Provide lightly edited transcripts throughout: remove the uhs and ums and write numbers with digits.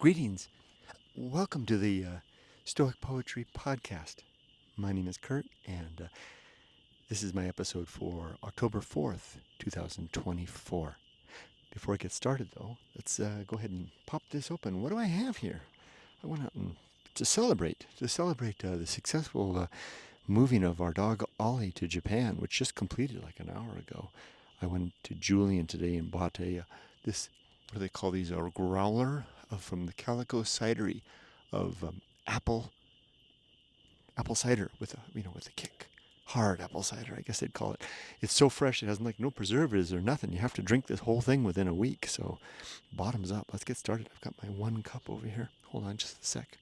Greetings. Welcome to the Stoic Poetry Podcast. My name is Kurt, and this is my episode for October 4th, 2024. Before I get started, though, let's go ahead and pop this open. What do I have here? I went out to celebrate the successful moving of our dog Olly to Japan, which just completed like an hour ago. I went to Julian today and bought this, what do they call these, a growler from the Calico Cidery of apple cider with a kick. Hard apple cider, I guess they'd call it. It's so fresh, it has like no preservatives or nothing. You have to drink this whole thing within a week. So bottoms up. Let's get started. I've got my one cup over here. Hold on just a sec.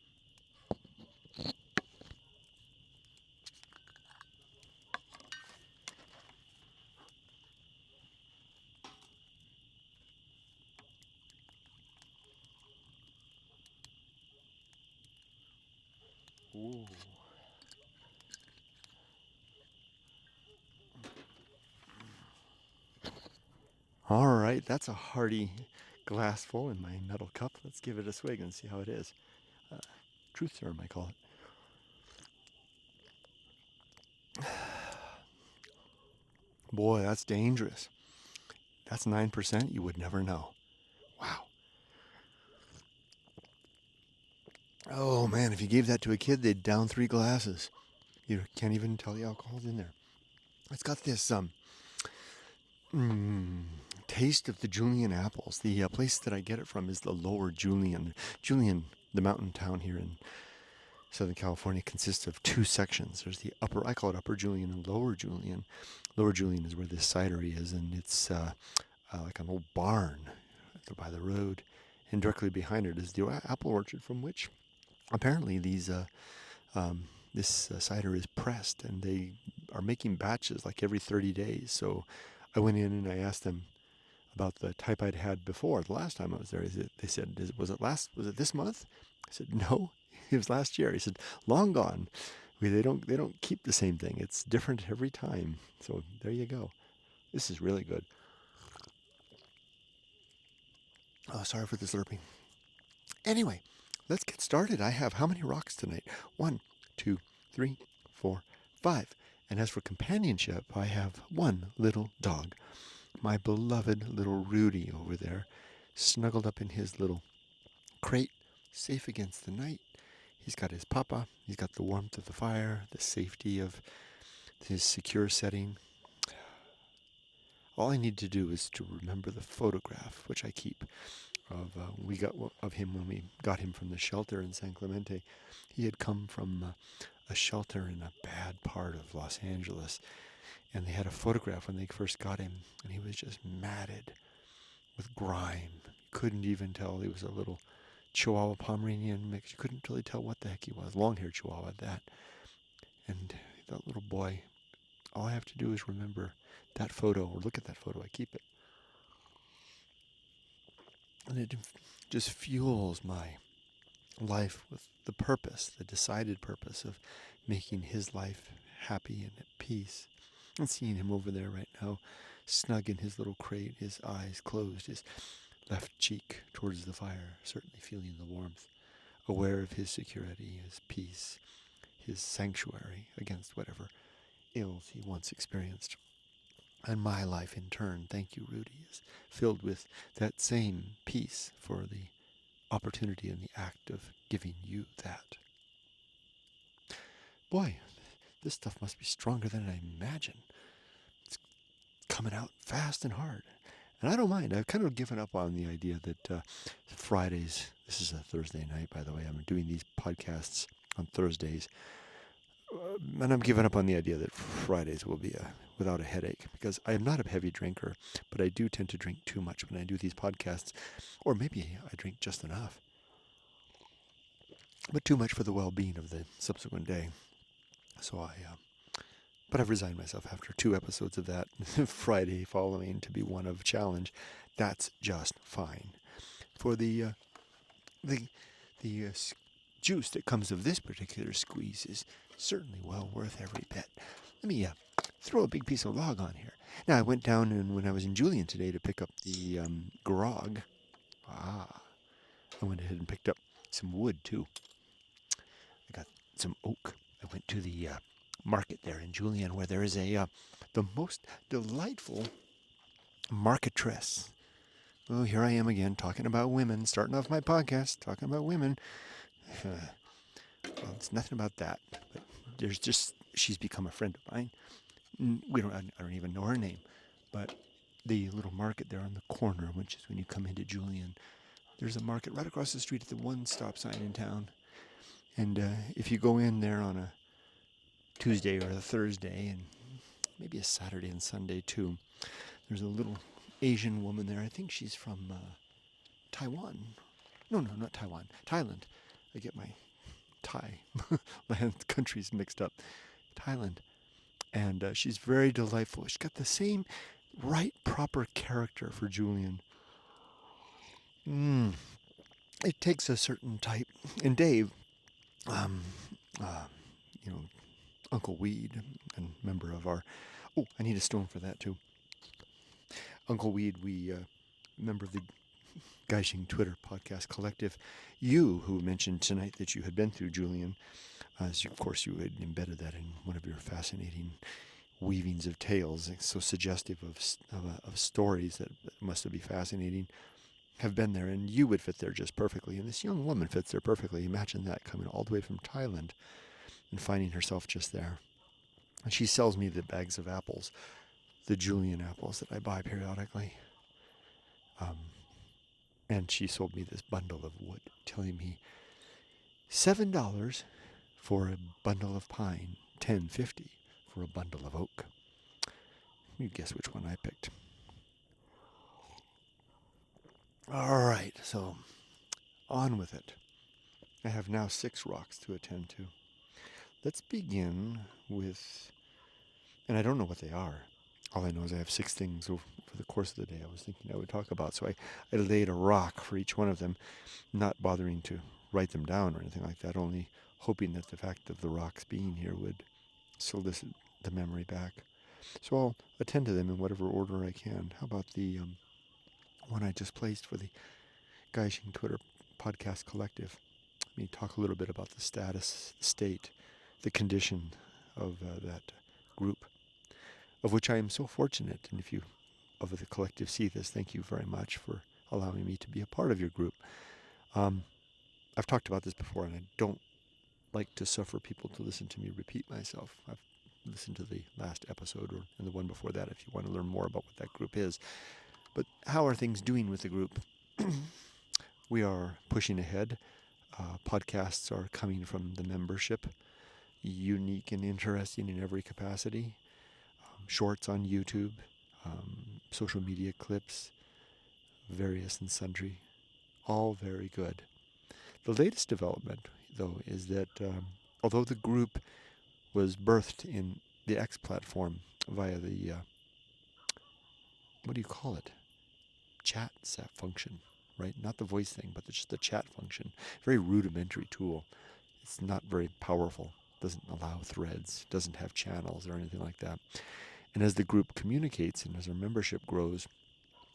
Ooh. All right, that's a hearty glass full in my metal cup. Let's give it a swig and see how it is. Truth serum, I call it. Boy, that's dangerous. That's 9%. You would never know. Wow. Oh man, if you gave that to a kid, they'd down 3 glasses. You can't even tell the alcohol's in there. It's got this taste of the Julian apples. The place that I get it from is the Lower Julian. Julian, the mountain town here in Southern California, consists of 2 sections. There's the upper, I call it Upper Julian and Lower Julian. Lower Julian is where this cidery is, and it's like an old barn by the road. And directly behind it is the apple orchard from which apparently this cider is pressed, and they are making batches like every 30 days. So I went in and I asked them about the type I'd had before. The last time I was there, they said, was it this month? I said, no, it was last year. He said, long gone. They don't keep the same thing. It's different every time. So there you go. This is really good. Oh, sorry for the slurping. Anyway, let's get started. I have how many rocks tonight? 1, 2, 3, 4, 5. And as for companionship, I have one little dog. My beloved little Rudy over there, snuggled up in his little crate, safe against the night. He's got his papa. He's got the warmth of the fire, the safety of his secure setting. All I need to do is to remember the photograph, which I keep, of him when we got him from the shelter in San Clemente. He had come from a shelter in a bad part of Los Angeles, and they had a photograph when they first got him, and he was just matted with grime. You couldn't even tell he was a little Chihuahua Pomeranian mix. You couldn't really tell what the heck he was. Long-haired Chihuahua at that. And that little boy, all I have to do is remember that photo, or look at that photo. I keep it. And it just fuels my life with the purpose, the decided purpose of making his life happy and at peace. And seeing him over there right now, snug in his little crate, his eyes closed, his left cheek towards the fire, certainly feeling the warmth, aware of his security, his peace, his sanctuary against whatever ills he once experienced. And my life in turn, thank you, Rudy, is filled with that same peace for the opportunity and the act of giving you that. Boy, this stuff must be stronger than I imagine. It's coming out fast and hard. And I don't mind. I've kind of given up on the idea that Fridays, this is a Thursday night, by the way. I'm doing these podcasts on Thursdays. And I'm giving up on the idea that Fridays will be without a headache, because I am not a heavy drinker, but I do tend to drink too much when I do these podcasts. Or maybe I drink just enough, but too much for the well-being of the subsequent day. So but I've resigned myself after 2 episodes of that Friday following to be one of challenge. That's just fine. For the juice that comes of this particular squeeze is certainly well worth every bit. Let me throw a big piece of log on here. Now, I went down and when I was in Julian today to pick up the grog. I went ahead and picked up some wood too. I got some oak. I went to the market there in Julian, where there is the most delightful marketress. Oh, here I am again talking about women, starting off my podcast talking about women. Well, it's nothing about that, but she's become a friend of mine. I don't even know her name, but the little market there on the corner, which is when you come into Julian, there's a market right across the street at the one stop sign in town. And if you go in there on a Tuesday or a Thursday, and maybe a Saturday and Sunday too, there's a little Asian woman there. I think she's from Taiwan. No, not Taiwan. Thailand. I get my Thai land countries mixed up. Thailand. And she's very delightful. She's got the same right proper character for Julian. It takes a certain type. And Dave, Uncle Weed, and member of our... Oh, I need a stone for that too. Uncle Weed, member of the Gaishing Twitter podcast collective. You, who mentioned tonight that you had been through Julian, of course you had embedded that in one of your fascinating weavings of tales, so suggestive of stories that must be fascinating, have been there, and you would fit there just perfectly. And this young woman fits there perfectly. Imagine that, coming all the way from Thailand and finding herself just there. And she sells me the bags of apples, the Julian apples that I buy periodically. And she sold me this bundle of wood, telling me $7 for a bundle of pine, $10.50 for a bundle of oak. You guess which one I picked. All right, so on with it. I have now 6 rocks to attend to. Let's begin with, and I don't know what they are. All I know is I have 6 things over the course of the day I was thinking I would talk about. So I laid a rock for each one of them, not bothering to write them down or anything like that, only hoping that the fact of the rocks being here would solicit the memory back. So I'll attend to them in whatever order I can. How about the one I just placed for the Gaishing Twitter podcast collective? Let me talk a little bit about the status, the state, the condition of that group, of which I am so fortunate. And if you of the collective see this, thank you very much for allowing me to be a part of your group. I've talked about this before, and I don't like to suffer people to listen to me repeat myself. I've listened to the last episode and the one before that if you want to learn more about what that group is. But how are things doing with the group? We are pushing ahead. Podcasts are coming from the membership, unique and interesting in every capacity. Shorts on YouTube, social media clips, various and sundry, all very good. The latest development, though, is that although the group was birthed in the X platform via the, what do you call it? Chat function, right? Not the voice thing, but just the chat function. Very rudimentary tool. It's not very powerful. Doesn't allow threads, doesn't have channels or anything like that. And as the group communicates and as our membership grows,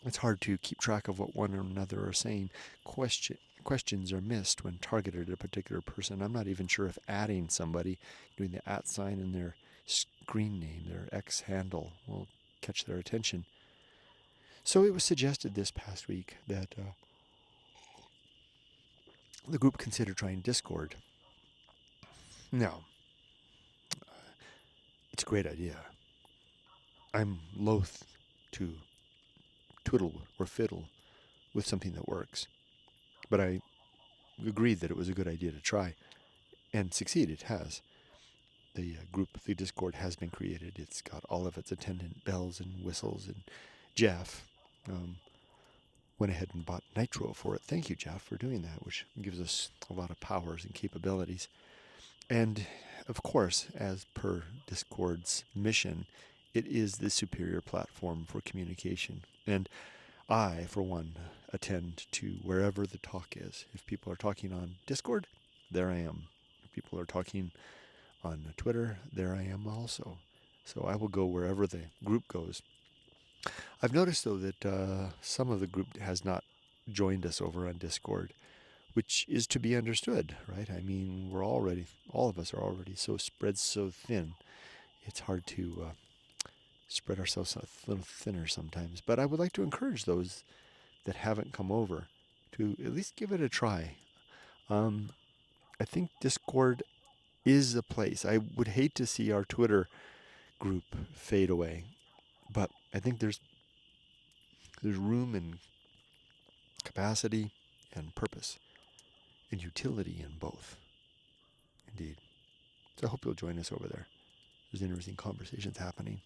it's hard to keep track of what one or another are saying. Questions are missed when targeted at a particular person. I'm not even sure if adding somebody, doing the @ sign in their screen name, their X handle, will catch their attention. So it was suggested this past week that the group consider trying Discord. Now, it's a great idea. I'm loath to twiddle or fiddle with something that works. But I agreed that it was a good idea to try, and succeed it has. The group, the Discord, has been created. It's got all of its attendant bells and whistles, and Jeff went ahead and bought Nitro for it. Thank you, Jeff, for doing that, which gives us a lot of powers and capabilities. And, of course, as per Discord's mission, it is the superior platform for communication. And I, for one, attend to wherever the talk is. If people are talking on Discord, there I am. If people are talking on Twitter, there I am also. So I will go wherever the group goes. I've noticed, though, that some of the group has not joined us over on Discord. which is to be understood, right? I mean, all of us are already so spread so thin. It's hard to spread ourselves a little thinner sometimes. But I would like to encourage those that haven't come over to at least give it a try. I think Discord is a place. I would hate to see our Twitter group fade away, but I think there's room and capacity and purpose and utility in both. Indeed. So I hope you'll join us over there. There's interesting conversations happening.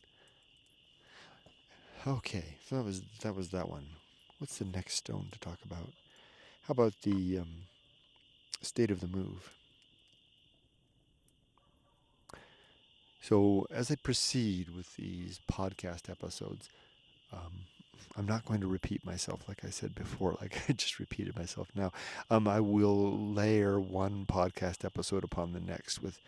Okay, so that was that one. What's the next stone to talk about? How about the state of the move? So as I proceed with these podcast episodes, I'm not going to repeat myself like I said before, like I just repeated myself now. I will layer one podcast episode upon the next with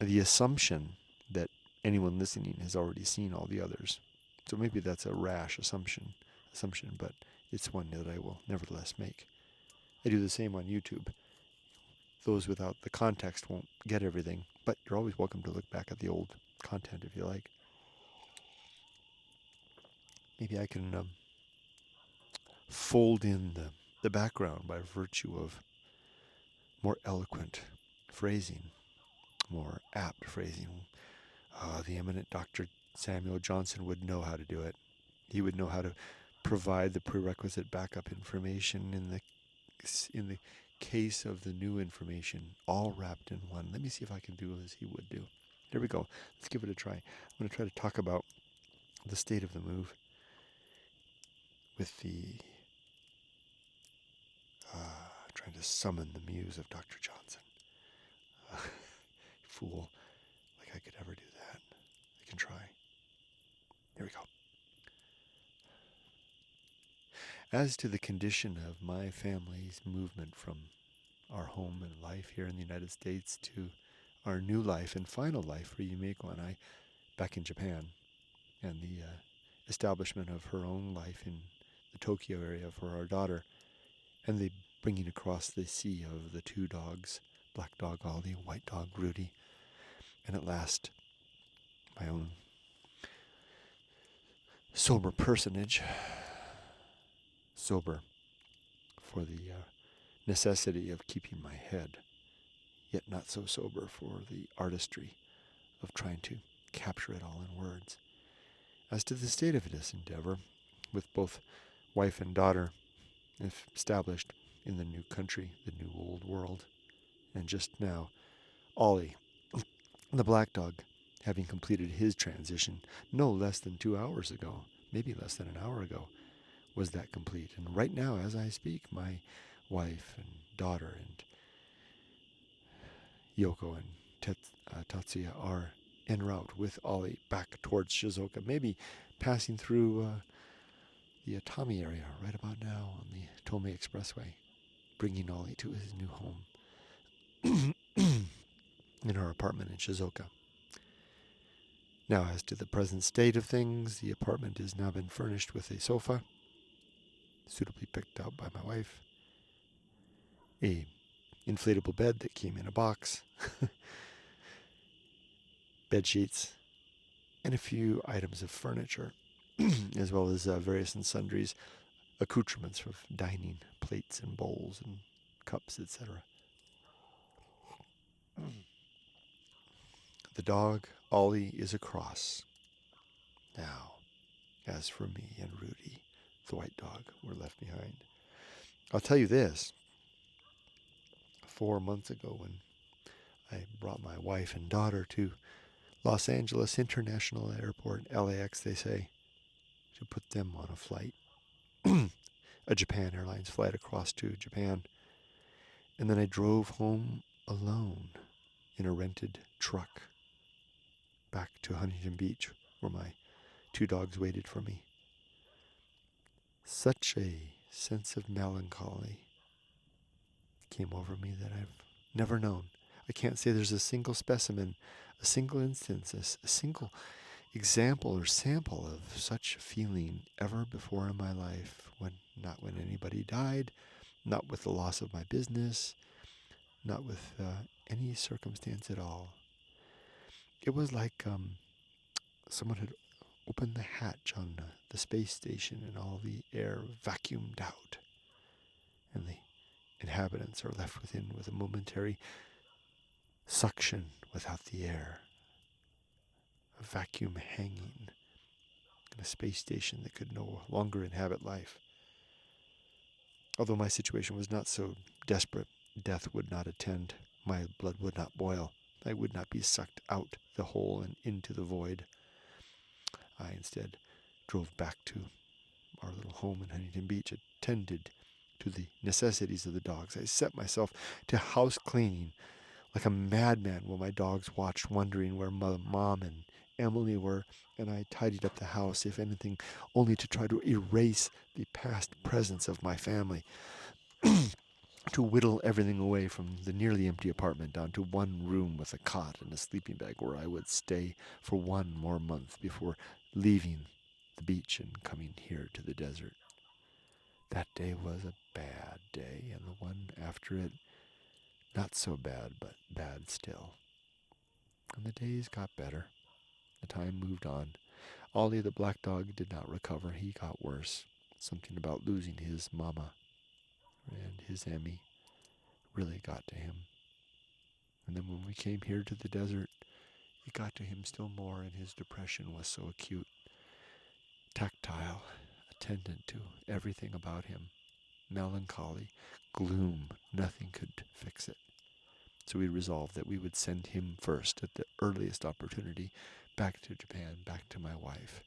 the assumption that anyone listening has already seen all the others. So maybe that's a rash assumption, but it's one that I will nevertheless make. I do the same on YouTube. Those without the context won't get everything, but you're always welcome to look back at the old content if you like. Maybe I can fold in the background by virtue of more eloquent phrasing, more apt phrasing. The eminent Dr. Samuel Johnson would know how to do it. He would know how to provide the prerequisite backup information in the case of the new information, all wrapped in one. Let me see if I can do as he would do. Here we go. Let's give it a try. I'm going to try to talk about the state of the move with the trying to summon the muse of Dr. Johnson. Fool. Like I could ever do that. I can try. Here we go. As to the condition of my family's movement from our home and life here in the United States to our new life and final life for Yumiko and I back in Japan, and the establishment of her own life in the Tokyo area for our daughter, and the bringing across the sea of the two dogs, black dog Olly, white dog Riki, and at last my own sober personage, sober for the necessity of keeping my head, yet not so sober for the artistry of trying to capture it all in words. As to the state of this endeavor, with both wife and daughter established in the new country, the new old world, and just now, Olly, the black dog, having completed his transition no less than 2 hours ago, maybe less than an hour ago, was that complete. And right now, as I speak, my wife and daughter and Yoko and Tatsuya are en route with Olly back towards Shizuoka, maybe passing through the Atami area right about now on the Tomei Expressway, bringing Olly to his new home in our apartment in Shizuoka. Now, as to the present state of things, the apartment has now been furnished with a sofa, suitably picked out by my wife, a inflatable bed that came in a box, bed sheets, and a few items of furniture, as well as various and sundries accoutrements of dining, plates and bowls and cups, etc. The dog, Olly, is across. Now, as for me and Riki, the white dog, were left behind. I'll tell you this. 4 months ago, when I brought my wife and daughter to Los Angeles International Airport, LAX, they say, to put them on a flight, a Japan Airlines flight across to Japan. And then I drove home alone in a rented truck back to Huntington Beach, where my 2 dogs waited for me. Such a sense of melancholy came over me that I've never known. I can't say there's a single specimen, a single instance, a single example or sample of such feeling ever before in my life, not when anybody died, not with the loss of my business, not with any circumstance at all. It was like someone had opened the hatch on the space station and all the air vacuumed out, and the inhabitants are left within with a momentary suction without the air, a vacuum hanging in a space station that could no longer inhabit life. Although my situation was not so desperate, death would not attend, my blood would not boil, I would not be sucked out the hole and into the void. I instead drove back to our little home in Huntington Beach, attended to the necessities of the dogs. I set myself to house cleaning like a madman while my dogs watched, wondering where Mom and Emily were, and I tidied up the house, if anything, only to try to erase the past presence of my family, to whittle everything away from the nearly empty apartment down to one room with a cot and a sleeping bag where I would stay for one more month before leaving the beach and coming here to the desert. That day was a bad day, and the one after it, not so bad, but bad still. And the days got better. The time moved on. Olly, the black dog, did not recover. He got worse. Something about losing his mama and his Emmy really got to him. And then when we came here to the desert, it got to him still more, and his depression was so acute, tactile, attendant to everything about him, melancholy, gloom. Nothing could fix it. So we resolved that we would send him first, at the earliest opportunity, back to Japan, back to my wife,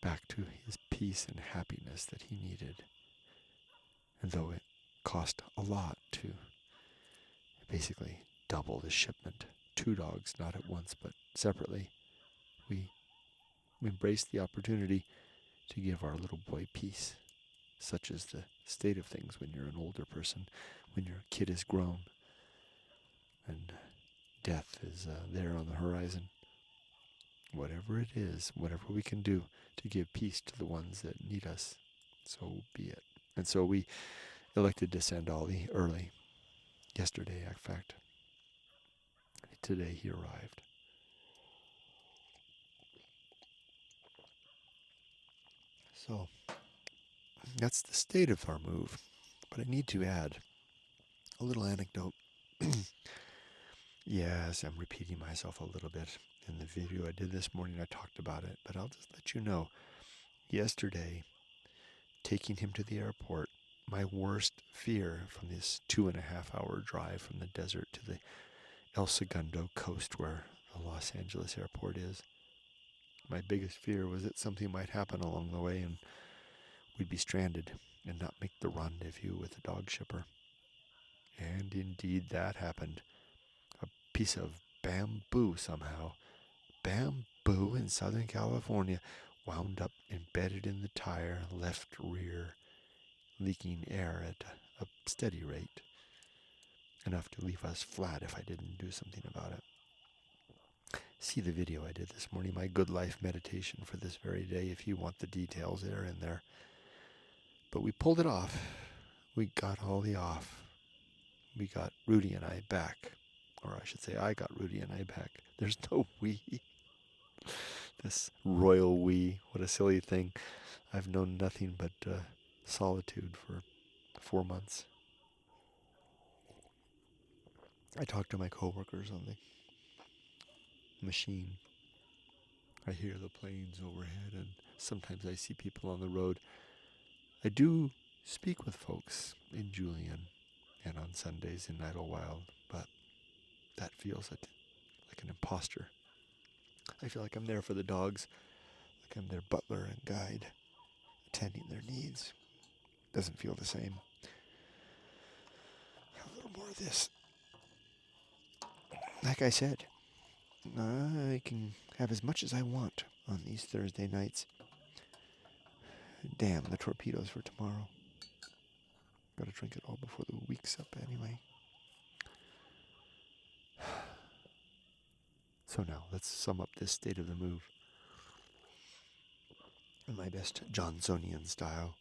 back to his peace and happiness that he needed. And though it cost a lot to basically double the shipment, 2 dogs, not at once but separately, we embraced the opportunity to give our little boy peace. Such is the state of things when you're an older person, when your kid is grown, and death is there on the horizon. Whatever it is, whatever we can do to give peace to the ones that need us, so be it. And so we elected to send Olly early. Yesterday, in fact. Today he arrived. So that's the state of our move. But I need to add a little anecdote. Yes, I'm repeating myself a little bit. In the video I did this morning, I talked about it, but I'll just let you know. Yesterday, taking him to the airport, my worst fear from this 2.5-hour drive from the desert to the El Segundo coast where the Los Angeles airport is, my biggest fear was that something might happen along the way and we'd be stranded and not make the rendezvous with the dog shipper. And indeed that happened. A piece of bamboo somehow, bamboo in Southern California, wound up embedded in the tire, left rear, leaking air at a steady rate, enough to leave us flat if I didn't do something about it. See the video I did this morning, my good life meditation for this very day, if you want the details. They're in there. But we pulled it off. We got Olly off. We got Rudy and I back. Or I should say I got Rudy and I back. There's no we. This royal we. What a silly thing. I've known nothing but solitude for 4 months. I talk to my coworkers on the machine. I hear the planes overhead, and sometimes I see people on the road. I do speak with folks in Julian and on Sundays in Idlewild, but that feels like an imposter. I feel like I'm there for the dogs, like I'm their butler and guide, attending their needs. Doesn't feel the same. A little more of this. Like I said, I can have as much as I want on these Thursday nights. Damn, the torpedoes for tomorrow. Gotta drink it all before the week's up anyway. So now, let's sum up this state of the move in my best Johnsonian style.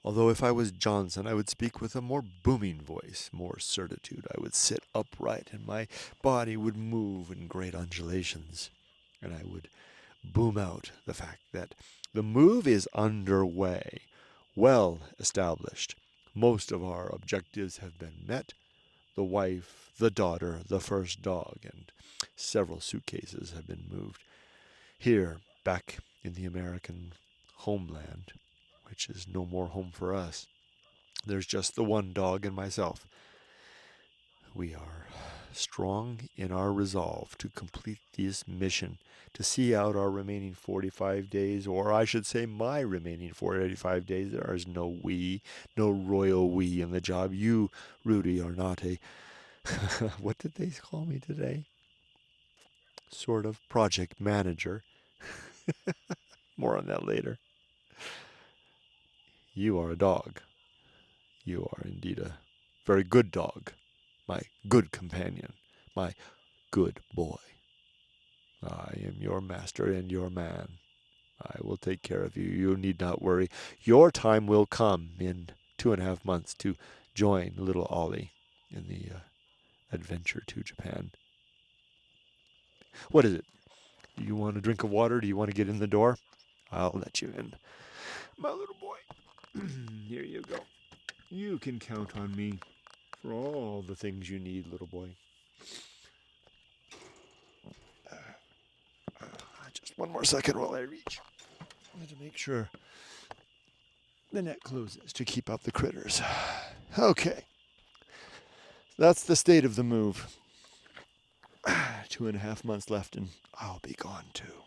Although if I was Johnson, I would speak with a more booming voice, more certitude. I would sit upright, and my body would move in great undulations. And I would boom out the fact that the move is underway, well established. Most of our objectives have been met. The wife, the daughter, the first dog, and several suitcases have been moved. Here, back in the American homeland, which is no more home for us, there's just the one dog and myself. We are strong in our resolve to complete this mission, to see out our remaining 45 days, or I should say my remaining 45 days. There is no we, no royal we in the job. You, Rudy, are not a, what did they call me today? Sort of project manager. More on that later. You are a dog. You are indeed a very good dog, my good companion, my good boy. I am your master and your man. I will take care of you. You need not worry. Your time will come in 2.5 months to join little Olly in the adventure to Japan. What is it? Do you want a drink of water? Do you want to get in the door? I'll let you in. My little boy. Here you go. You can count on me for all the things you need, little boy. Just one more second while I reach. I have to make sure the net closes to keep out the critters. Okay. That's the state of the move. 2.5 months left and I'll be gone too.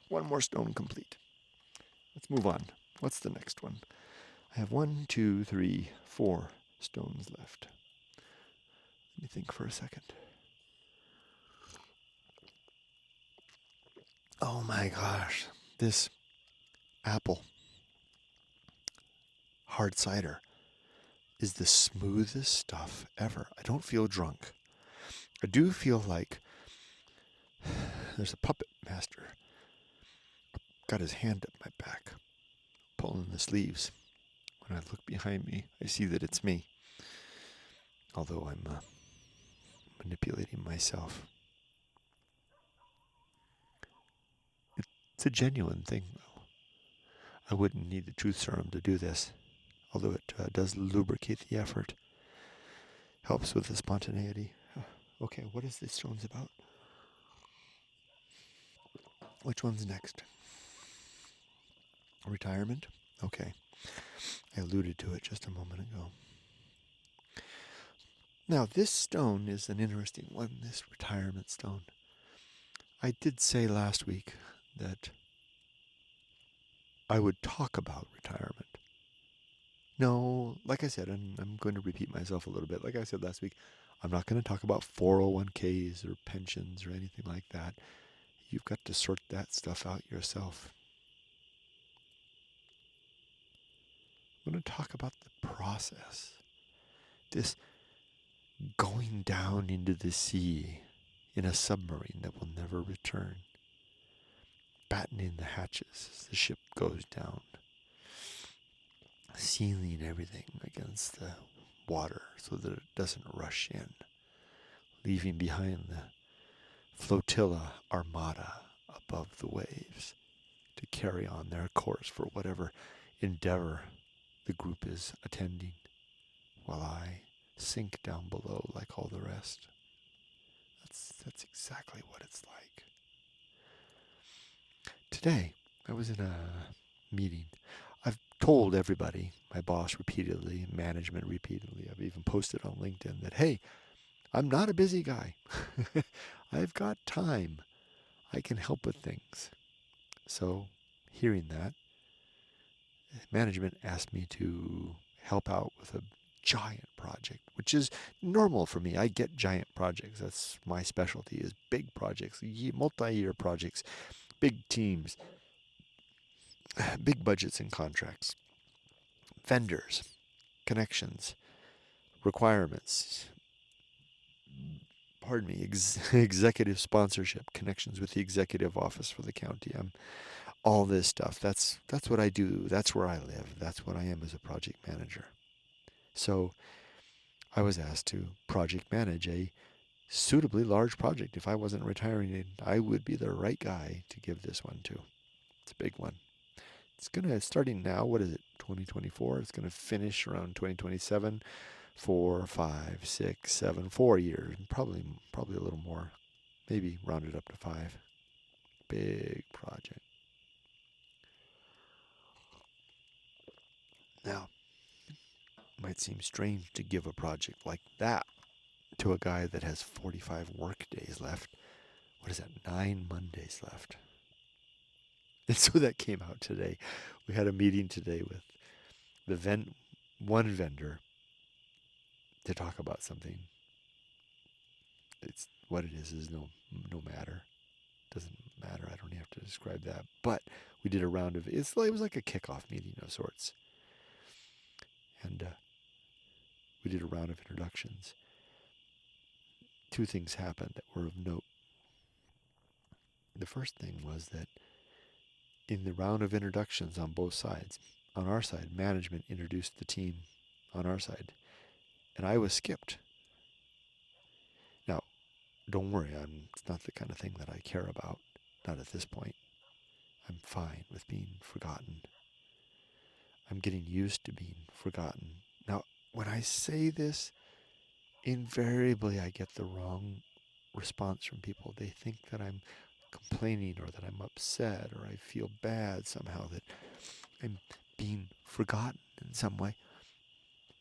One more stone complete. Let's move on. What's the next one? I have 1, 2, 3, 4 stones left. Let me think for a second. Oh my gosh. This apple hard cider is the smoothest stuff ever. I don't feel drunk. I do feel like there's a puppet master got his hand up my back, pulling the sleeves. When I look behind me, I see that it's me. Although I'm manipulating myself. It's a genuine thing, though. I wouldn't need the truth serum to do this, although it does lubricate the effort. Helps with the spontaneity. Okay, what is this stone's about? Which one's next? Retirement? Okay. I alluded to it just a moment ago. Now, this stone is an interesting one, this retirement stone. I did say last week that I would talk about retirement. No, like I said, I'm going to repeat myself a little bit. Like I said last week, I'm not going to talk about 401ks or pensions or anything like that. You've got to sort that stuff out yourself. I'm going to talk about the process. This going down into the sea in a submarine that will never return. Battening the hatches as the ship goes down. Sealing everything against the water so that it doesn't rush in. Leaving behind the flotilla armada above the waves to carry on their course for whatever endeavor the group is attending, while I sink down below like all the rest. That's exactly what it's like. Today, I was in a meeting. I've told everybody, my boss repeatedly, management repeatedly, I've even posted on LinkedIn that, hey, I'm not a busy guy. I've got time. I can help with things. So, hearing that, management asked me to help out with a giant project, which is normal for me. I get giant projects. That's my specialty, is big projects, multi-year projects, big teams, big budgets and contracts, vendors, connections, requirements, executive sponsorship, connections with the executive office for the county. I'm all this stuff. That's what I do. That's where I live. That's what I am as a project manager. So I was asked to project manage a suitably large project. If I wasn't retiring, I would be the right guy to give this one to. It's a big one. It's starting now, what is it, 2024? It's going to finish around 2027, 4, 5, 6, 7, 4 years, probably a little more, maybe round it up to 5. Big project. Now, it might seem strange to give a project like that to a guy that has 45 work days left. What is that, 9 Mondays left? And so that came out today. We had a meeting today with the one vendor to talk about something. It's what it is no matter. Doesn't matter. I don't have to describe that. But we did a round of it was like a kickoff meeting of sorts, and we did a round of introductions. 2 things happened that were of note. The first thing was that in the round of introductions on both sides, on our side, management introduced the team on our side, and I was skipped. Now, don't worry, it's not the kind of thing that I care about, not at this point. I'm fine with being forgotten. I'm getting used to being forgotten. Now, when I say this, invariably I get the wrong response from people. They think that I'm complaining or that I'm upset or I feel bad somehow that I'm being forgotten in some way.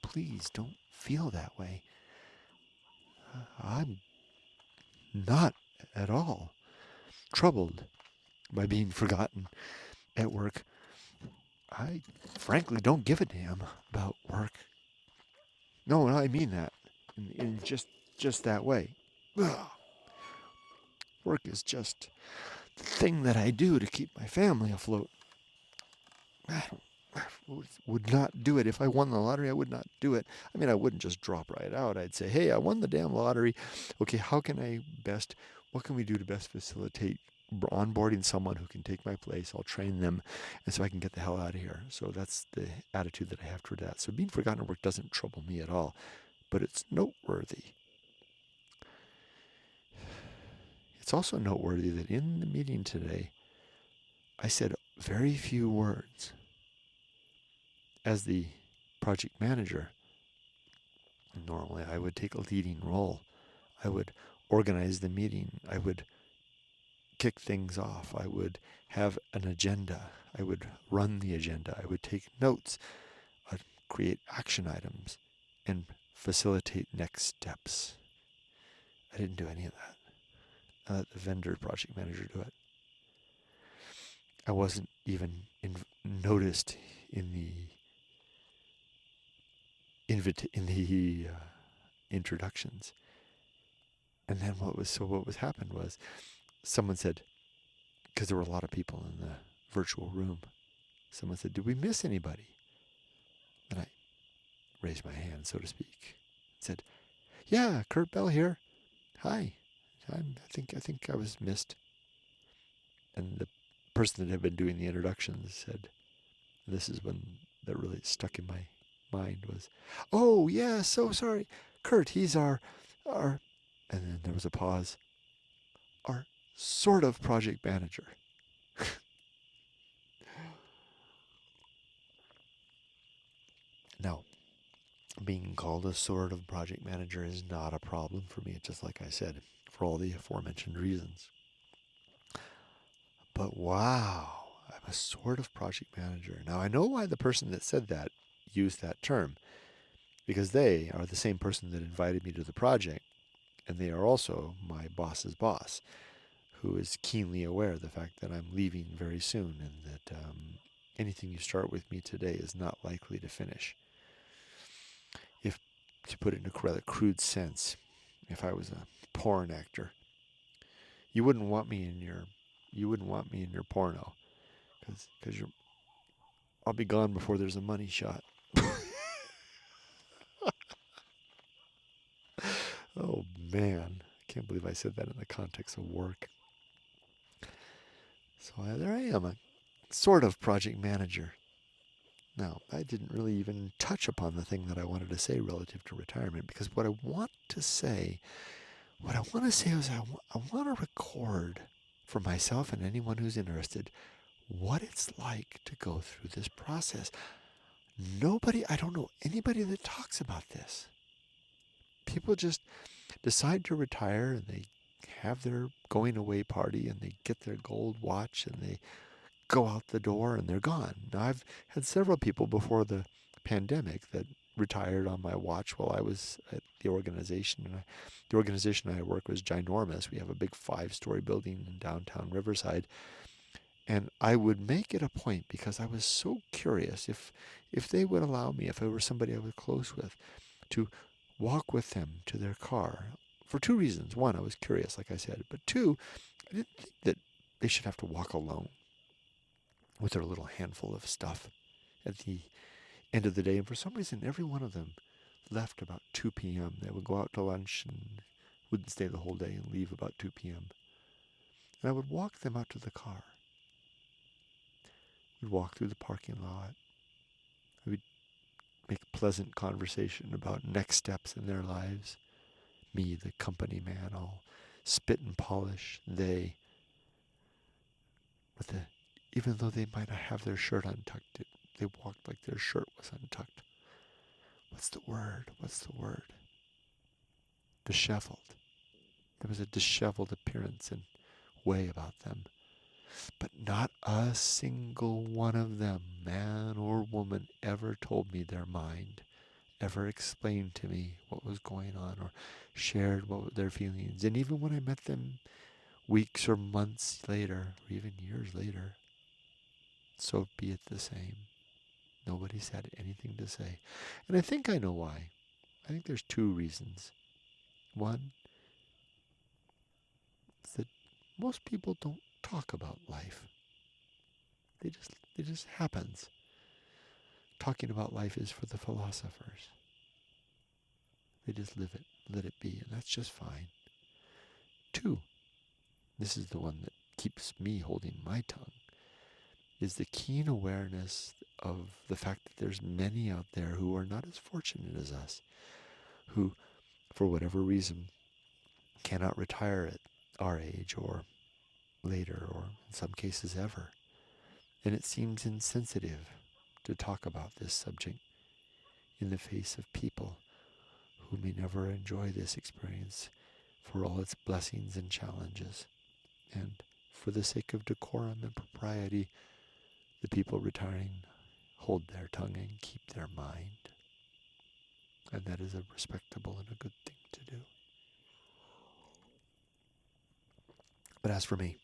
Please don't feel that way. I'm not at all troubled by being forgotten at work. I frankly don't give a damn about work. No, I mean that in just that way. Ugh. Work is just the thing that I do to keep my family afloat. I would not do it. If I won the lottery, I would not do it. I mean, I wouldn't just drop right out. I'd say, hey, I won the damn lottery. Okay, what can we do to best facilitate onboarding someone who can take my place? I'll train them, and so I can get the hell out of here. So that's the attitude that I have toward that. So being forgotten at work doesn't trouble me at all, but it's noteworthy. It's also noteworthy that in the meeting today, I said very few words. As the project manager, normally I would take a leading role. I would organize the meeting. I would kick things off. I would have an agenda. I would run the agenda. I would take notes. I'd create action items and facilitate next steps. I didn't do any of that. I let the vendor project manager do it. I wasn't even noticed in the introductions. And then what happened was someone said, because there were a lot of people in the virtual room, someone said, did we miss anybody? And I raised my hand, so to speak, said, yeah, Kurt Bell here. Hi. I think I was missed. And the person that had been doing the introductions said, this is when that really stuck in my mind was, oh yeah, so sorry, Kurt, he's our, and then there was a pause, our sort of project manager. Now, being called a sort of project manager is not a problem for me, just like I said, for all the aforementioned reasons. But wow, I'm a sort of project manager. Now, I know why the person that said that used that term, because they are the same person that invited me to the project, and they are also my boss's boss, who is keenly aware of the fact that I'm leaving very soon and that anything you start with me today is not likely to finish. If, to put it in a rather crude sense, if I was a porn actor, you wouldn't want me in your porno, because I'll be gone before there's a money shot. Oh man, I can't believe I said that in the context of work. So there I am. sort of project manager. Now, I didn't really even touch upon the thing that I wanted to say relative to retirement, because what I want to say is I want to record for myself and anyone who's interested what it's like to go through this process. I don't know anybody that talks about this. People just decide to retire and they have their going away party and they get their gold watch and they go out the door and they're gone. Now, I've had several people before the pandemic that retired on my watch while I was at the organization. And the organization I work was ginormous. We have a big 5-story building in downtown Riverside. And I would make it a point, because I was so curious, if they would allow me, if it were somebody I was close with, to walk with them to their car, for 2 reasons. One, I was curious, like I said. But 2, I didn't think that they should have to walk alone with their little handful of stuff at the end of the day. And for some reason, every one of them left about 2 p.m. They would go out to lunch and wouldn't stay the whole day and leave about 2 p.m. And I would walk them out to the car. We'd walk through the parking lot. We'd make pleasant conversation about next steps in their lives. Me, the company man, all spit and polish. They, even though they might have their shirt untucked, they walked like their shirt was untucked. What's the word? Disheveled. There was a disheveled appearance and way about them. But not a single one of them, man or woman, ever told me their mind, ever explained to me what was going on, or shared what were their feelings. And even when I met them weeks or months later, or even years later, so be it the same. Nobody's had anything to say. And I think I know why. I think there's 2 reasons. One is that most people don't talk about life. It just happens. Talking about life is for the philosophers. They just live it, let it be, and that's just fine. 2, this is the one that keeps me holding my tongue, is the keen awareness of the fact that there's many out there who are not as fortunate as us, who, for whatever reason, cannot retire at our age or later, or in some cases ever. And it seems insensitive to talk about this subject in the face of people who may never enjoy this experience for all its blessings and challenges. And for the sake of decorum and propriety, the people retiring hold their tongue and keep their mind. And that is a respectable and a good thing to do. But as for me,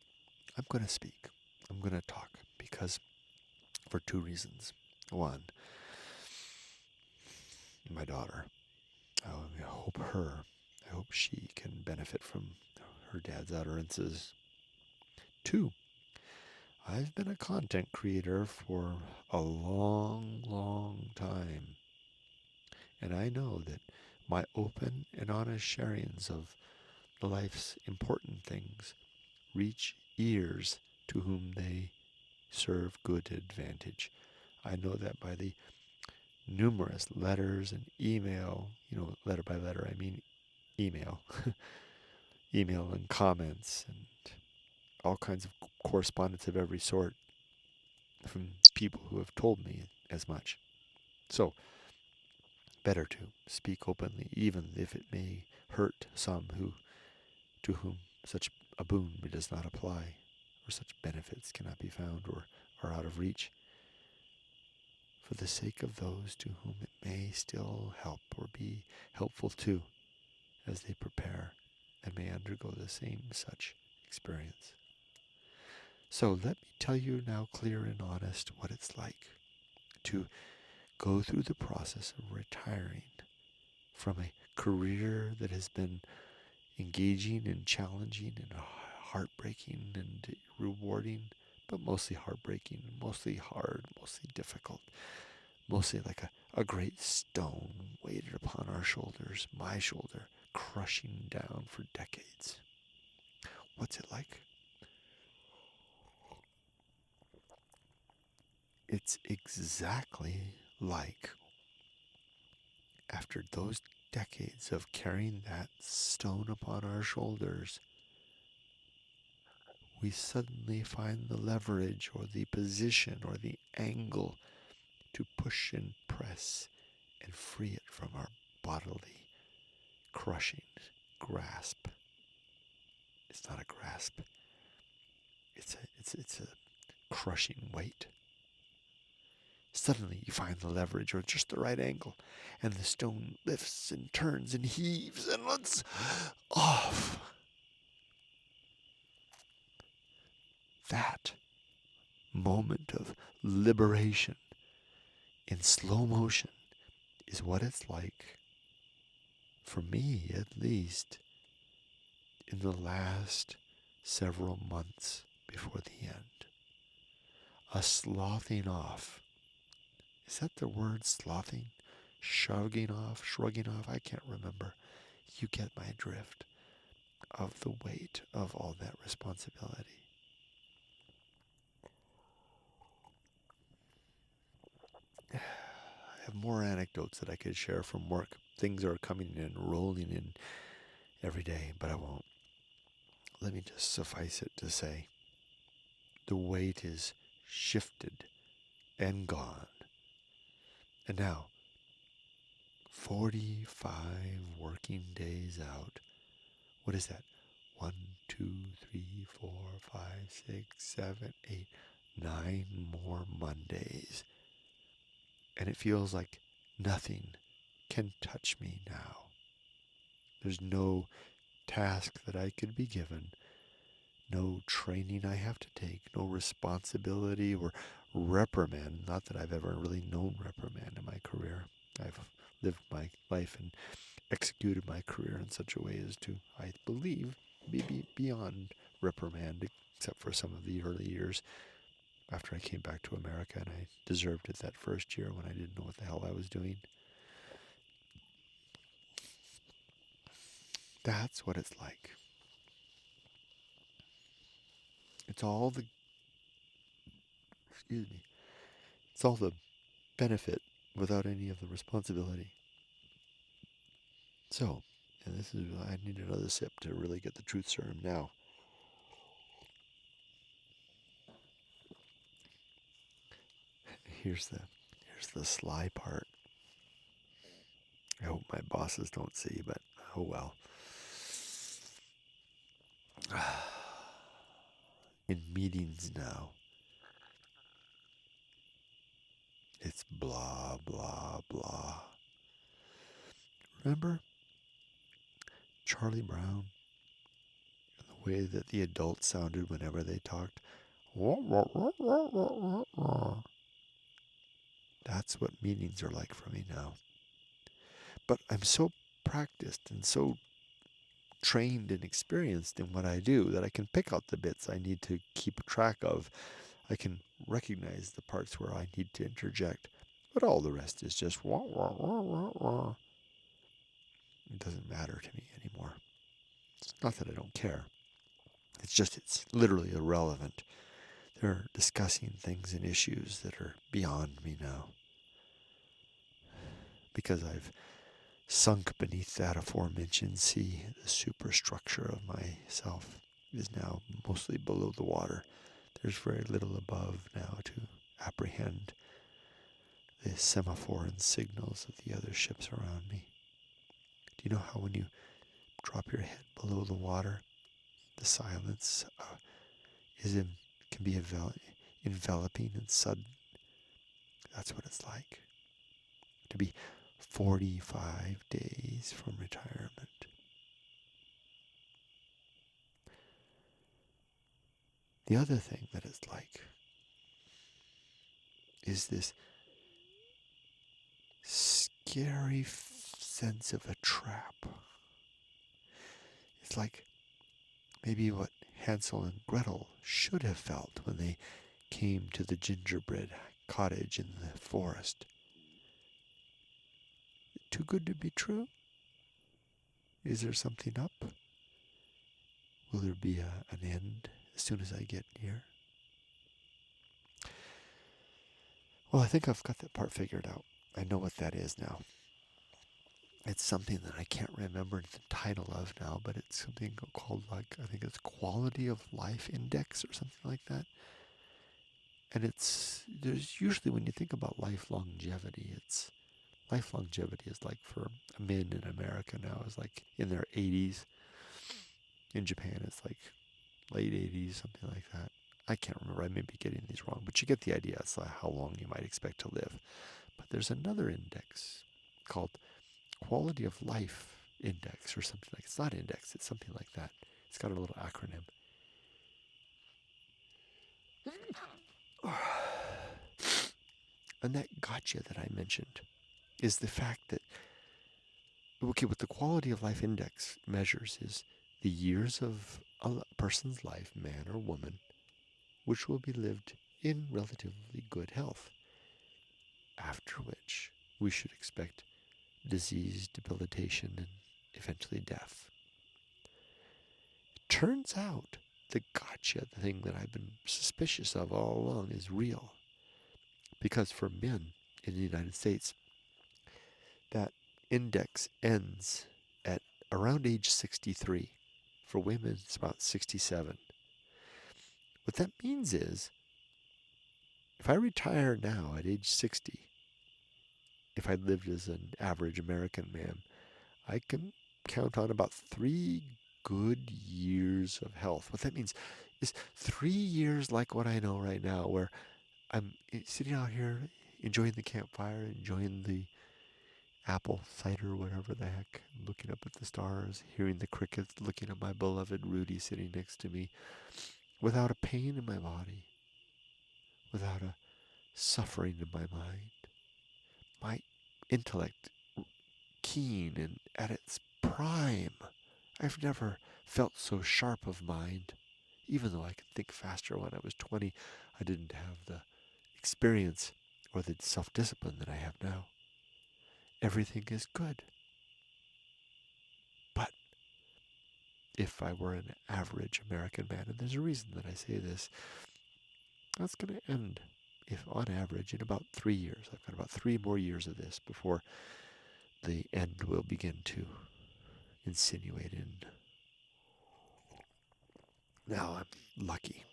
I'm going to speak. I'm going to talk, because for 2 reasons. One, my daughter. I hope she can benefit from her dad's utterances. 2, I've been a content creator for a long, long time. And I know that my open and honest sharings of life's important things reach ears to whom they serve good advantage. I know that by the numerous letters and email, letter by letter, I mean email, email and comments and all kinds of correspondence of every sort from people who have told me as much. So, better to speak openly, even if it may hurt some to whom such a boon does not apply, or such benefits cannot be found, or are out of reach, for the sake of those to whom it may still help or be helpful to, as they prepare and may undergo the same such experience. So let me tell you now, clear and honest, what it's like to go through the process of retiring from a career that has been engaging and challenging and heartbreaking and rewarding, but mostly heartbreaking, mostly hard, mostly difficult, mostly like a great stone weighted upon our shoulders, my shoulder, crushing down for decades. What's it like? It's exactly like after those decades of carrying that stone upon our shoulders, we suddenly find the leverage or the position or the angle to push and press and free it from our bodily crushing grasp. It's not a grasp. It's a crushing weight. Suddenly you find the leverage or just the right angle, and the stone lifts and turns and heaves and lets off. That moment of liberation in slow motion is what it's like, for me at least, in the last several months before the end. A slothing off. Is that the word, slothing? Shrugging off? I can't remember. You get my drift of the weight of all that responsibility. I have more anecdotes that I could share from work. Things are coming in, rolling in every day, but I won't. Let me just suffice it to say, the weight is shifted and gone. And now, 45 working days out. What is that? 1, 2, 3, 4, 5, 6, 7, 8, 9 more Mondays. And it feels like nothing can touch me now. There's no task that I could be given, no training I have to take, no responsibility or reprimand. Not that I've ever really known reprimand in my career. I've lived my life and executed my career in such a way as to, I believe, be beyond reprimand, except for some of the early years after I came back to America, and I deserved it that first year when I didn't know what the hell I was doing. That's what it's like. It's all the, it's all the benefit without any of the responsibility. So, and this is, I need another sip to really get the truth serum now. Here's the sly part. I hope my bosses don't see, but oh well. In meetings now, it's blah, blah, blah. Remember Charlie Brown? The way that the adults sounded whenever they talked? That's what meetings are like for me now. But I'm so practiced and so trained and experienced in what I do that I can pick out the bits I need to keep track of. I can recognize the parts where I need to interject. But all the rest is just wah, wah, wah, wah, wah. It doesn't matter to me anymore. It's not that I don't care. It's just it's literally irrelevant. They're discussing things and issues that are beyond me now. Because I've sunk beneath that aforementioned sea, the superstructure of myself is now mostly below the water. There's very little above now to apprehend the semaphore and signals of the other ships around me. Do you know how when you drop your head below the water, the silence can be enveloping and sudden? That's what it's like to be 45 days from retirement. The other thing that it's like is this scary sense of a trap. It's like maybe what Hansel and Gretel should have felt when they came to the gingerbread cottage in the forest. Too good to be true? Is there something up? Will there be an end as soon as I get near? Well, I think I've got that part figured out. I know what that is now. It's something that I can't remember the title of now, but it's something called, like, I think it's Quality of Life Index or something like that. And there's usually, when you think about life longevity, life longevity is like for men in America now is like in their 80s. In Japan, it's like late 80s, something like that. I can't remember. I may be getting these wrong, but you get the idea. It's like how long you might expect to live. But there's another index called Quality of Life Index or something like. It's not index. It's something like that. It's got a little acronym. And that gotcha that I mentioned is the fact that, okay, what the Quality of Life Index measures is the years of a person's life, man or woman, which will be lived in relatively good health, after which we should expect disease, debilitation, and eventually death. It turns out the gotcha, the thing that I've been suspicious of all along, is real. Because for men in the United States, that index ends at around age 63. For women, it's about 67. What that means is, if I retire now at age 60, if I lived as an average American man, I can count on about 3 good years of health. What that means is 3 years like what I know right now, where I'm sitting out here enjoying the campfire, enjoying the apple cider, whatever the heck, looking up at the stars, hearing the crickets, looking at my beloved Rudy sitting next to me, without a pain in my body, without a suffering in my mind. My intellect keen and at its prime. I've never felt so sharp of mind. Even though I could think faster when I was 20, I didn't have the experience or the self-discipline that I have now. Everything is good. But if I were an average American man, and there's a reason that I say this, that's going to end, if on average, in about 3 years. I've got about 3 more years of this before the end will begin to insinuate in. Now I'm lucky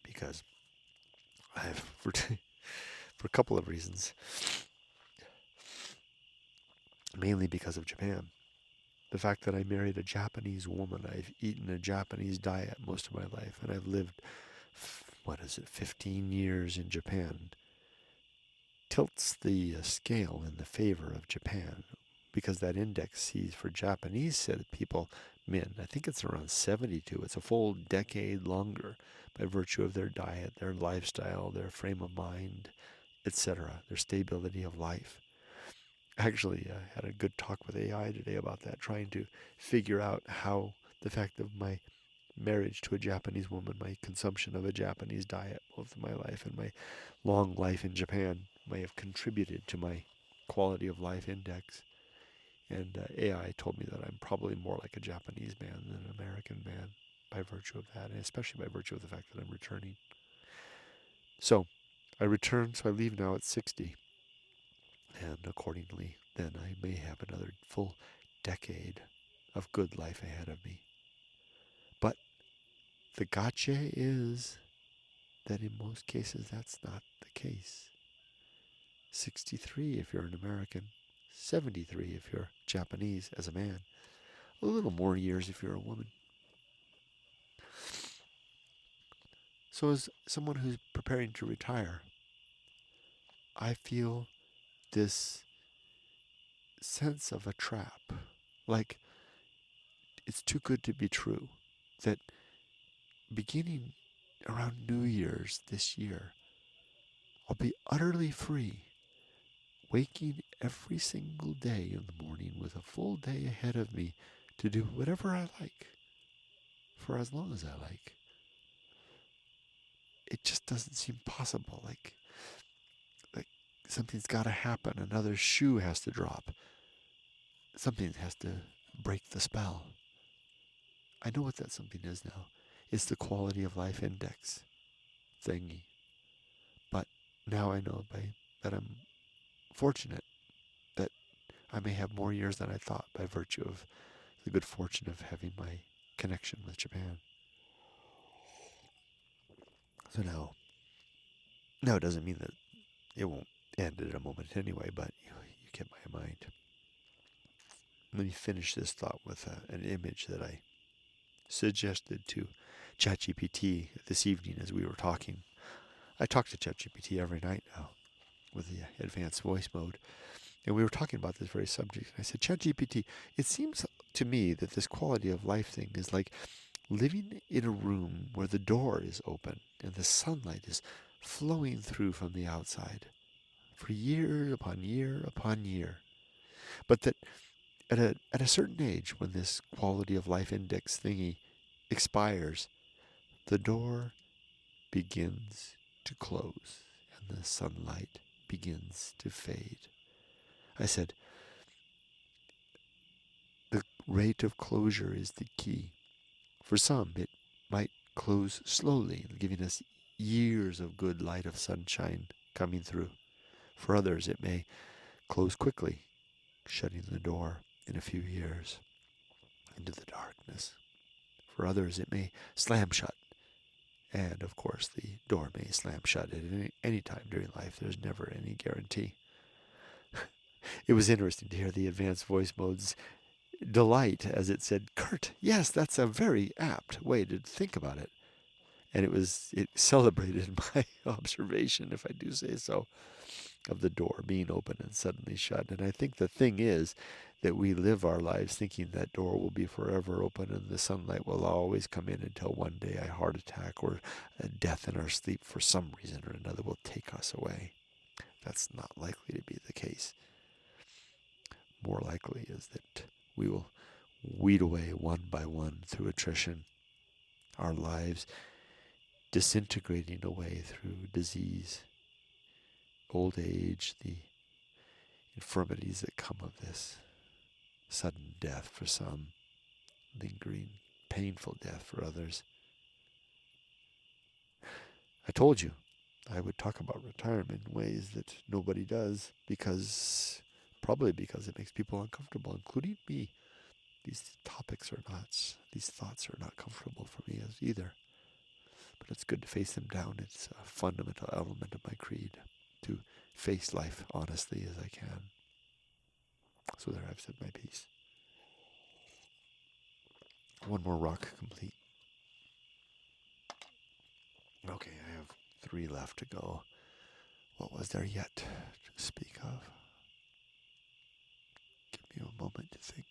because I've, for a couple of reasons, mainly because of Japan. The fact that I married a Japanese woman, I've eaten a Japanese diet most of my life, and I've lived, 15 years in Japan, tilts the scale in the favor of Japan, because that index sees for Japanese set of people, men, I think it's around 72. It's a full decade longer by virtue of their diet, their lifestyle, their frame of mind, etc., their stability of life. Actually, I had a good talk with AI today about that, trying to figure out how the fact of my marriage to a Japanese woman, my consumption of a Japanese diet both of my life and my long life in Japan may have contributed to my quality of life index. And AI told me that I'm probably more like a Japanese man than an American man by virtue of that, and especially by virtue of the fact that I'm returning. So I return, so I leave now at 60. And accordingly, then I may have another full decade of good life ahead of me. But the gotcha is that in most cases that's not the case. 63 if you're an American, 73 if you're Japanese as a man, a little more years if you're a woman. So as someone who's preparing to retire, I feel this sense of a trap, like it's too good to be true, that beginning around New Year's this year, I'll be utterly free, waking every single day in the morning with a full day ahead of me to do whatever I like, for as long as I like. It just doesn't seem possible. Like something's got to happen. Another shoe has to drop. Something has to break the spell. I know what that something is now. It's the quality of life index thingy. But now I know that I'm fortunate that I may have more years than I thought by virtue of the good fortune of having my connection with Japan. So now it doesn't mean that it won't end at a moment anyway, but you get my mind. Let me finish this thought with an image that I suggested to ChatGPT this evening as we were talking. I talk to ChatGPT every night now with the advanced voice mode. And we were talking about this very subject. I said, ChatGPT, it seems to me that this quality of life thing is like living in a room where the door is open and the sunlight is flowing through from the outside for year upon year upon year. But that at a certain age, when this quality of life index thingy expires, the door begins to close and the sunlight begins to fade. I said, the rate of closure is the key. For some, it might close slowly, giving us years of good light of sunshine coming through. For others, it may close quickly, shutting the door in a few years into the darkness. For others, it may slam shut. And of course, the door may slam shut at any time during life. There's never any guarantee. It was interesting to hear the advanced voice mode's delight as it said, Kurt, yes, that's a very apt way to think about it. And it celebrated my observation, if I do say so, of the door being open and suddenly shut. And I think the thing is that we live our lives thinking that door will be forever open and the sunlight will always come in until one day a heart attack or a death in our sleep for some reason or another will take us away. That's not likely to be the case. More likely is that we will weed away one by one through attrition, our lives disintegrating away through disease, old age, the infirmities that come of this, sudden death for some, lingering, painful death for others. I told you I would talk about retirement in ways that nobody does probably because it makes people uncomfortable, including me. These thoughts are not comfortable for me as either. But it's good to face them down. It's a fundamental element of my creed to face life honestly as I can. So there, I've said my piece. One more rock complete. Okay, I have 3 left to go. What was there yet to speak of? Give me a moment to think.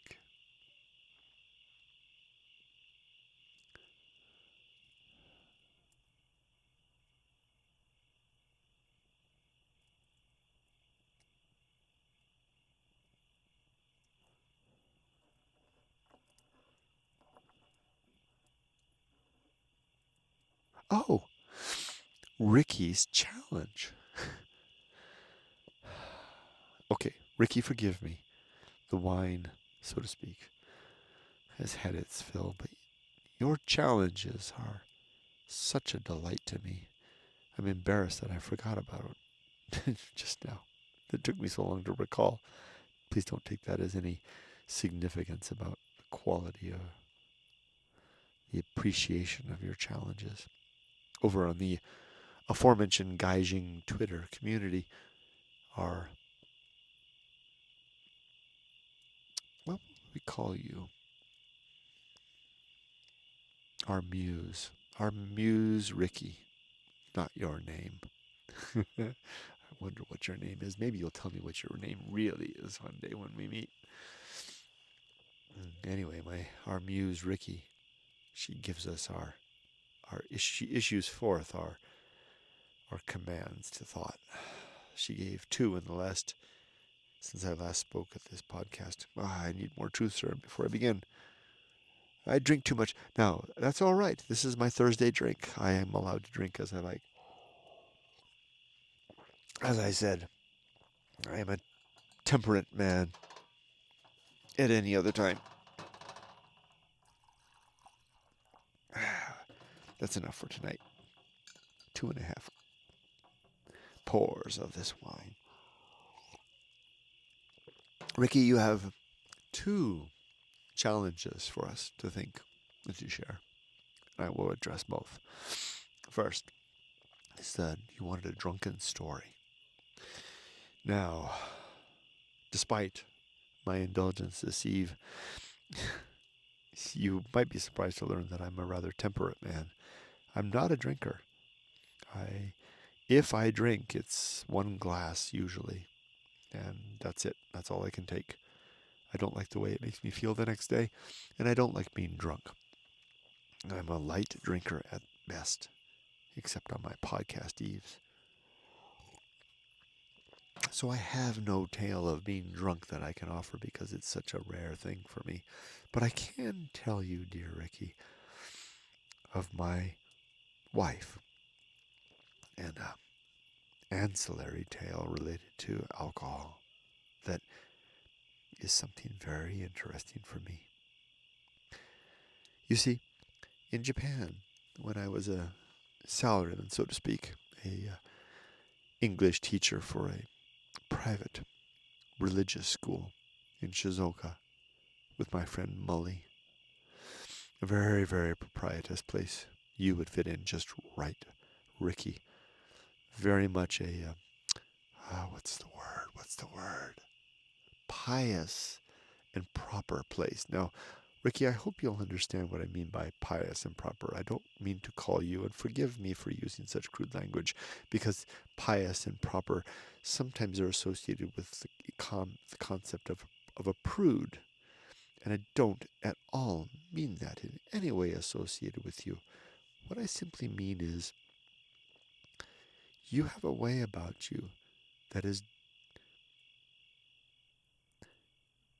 Oh, Riki's challenge. Okay, Riki, forgive me. The wine, so to speak, has had its fill, but your challenges are such a delight to me. I'm embarrassed that I forgot about it just now. It took me so long to recall. Please don't take that as any significance about the quality of the appreciation of your challenges. Over on the aforementioned Gaijing Twitter community, our, what would we call you? Our muse Riki, not your name. I wonder what your name is. Maybe you'll tell me what your name really is one day when we meet. Anyway, our muse Riki, she gives us she issues forth our commands to thought. She gave 2 in the last, since I last spoke at this podcast. I need more truth serum before I begin. I drink too much. Now, that's all right. This is my Thursday drink. I am allowed to drink as I like. As I said, I am a temperate man at any other time. That's enough for tonight. 2.5. pores of this wine. Riki, you have two challenges for us to think and to share. I will address both. First is that you wanted a drunken story. Now, despite my indulgence this eve, you might be surprised to learn that I'm a rather temperate man. I'm not a drinker. If I drink, it's one glass usually, and that's it. That's all I can take. I don't like the way it makes me feel the next day, and I don't like being drunk. I'm a light drinker at best, except on my podcast eves. So I have no tale of being drunk that I can offer because it's such a rare thing for me. But I can tell you, dear Riki, of my wife and an ancillary tale related to alcohol that is something very interesting for me. You see, in Japan, when I was a salaryman, so to speak, a English teacher for a private religious school in Shizuoka with my friend Molly, a very, very proprietous place. You would fit in just right, Riki. Very much a, what's the word? Pious and proper place. Now, Riki, I hope you'll understand what I mean by pious and proper. I don't mean to call you, and forgive me for using such crude language, because pious and proper sometimes are associated with the concept of a prude. And I don't at all mean that in any way associated with you. What I simply mean is you have a way about you that is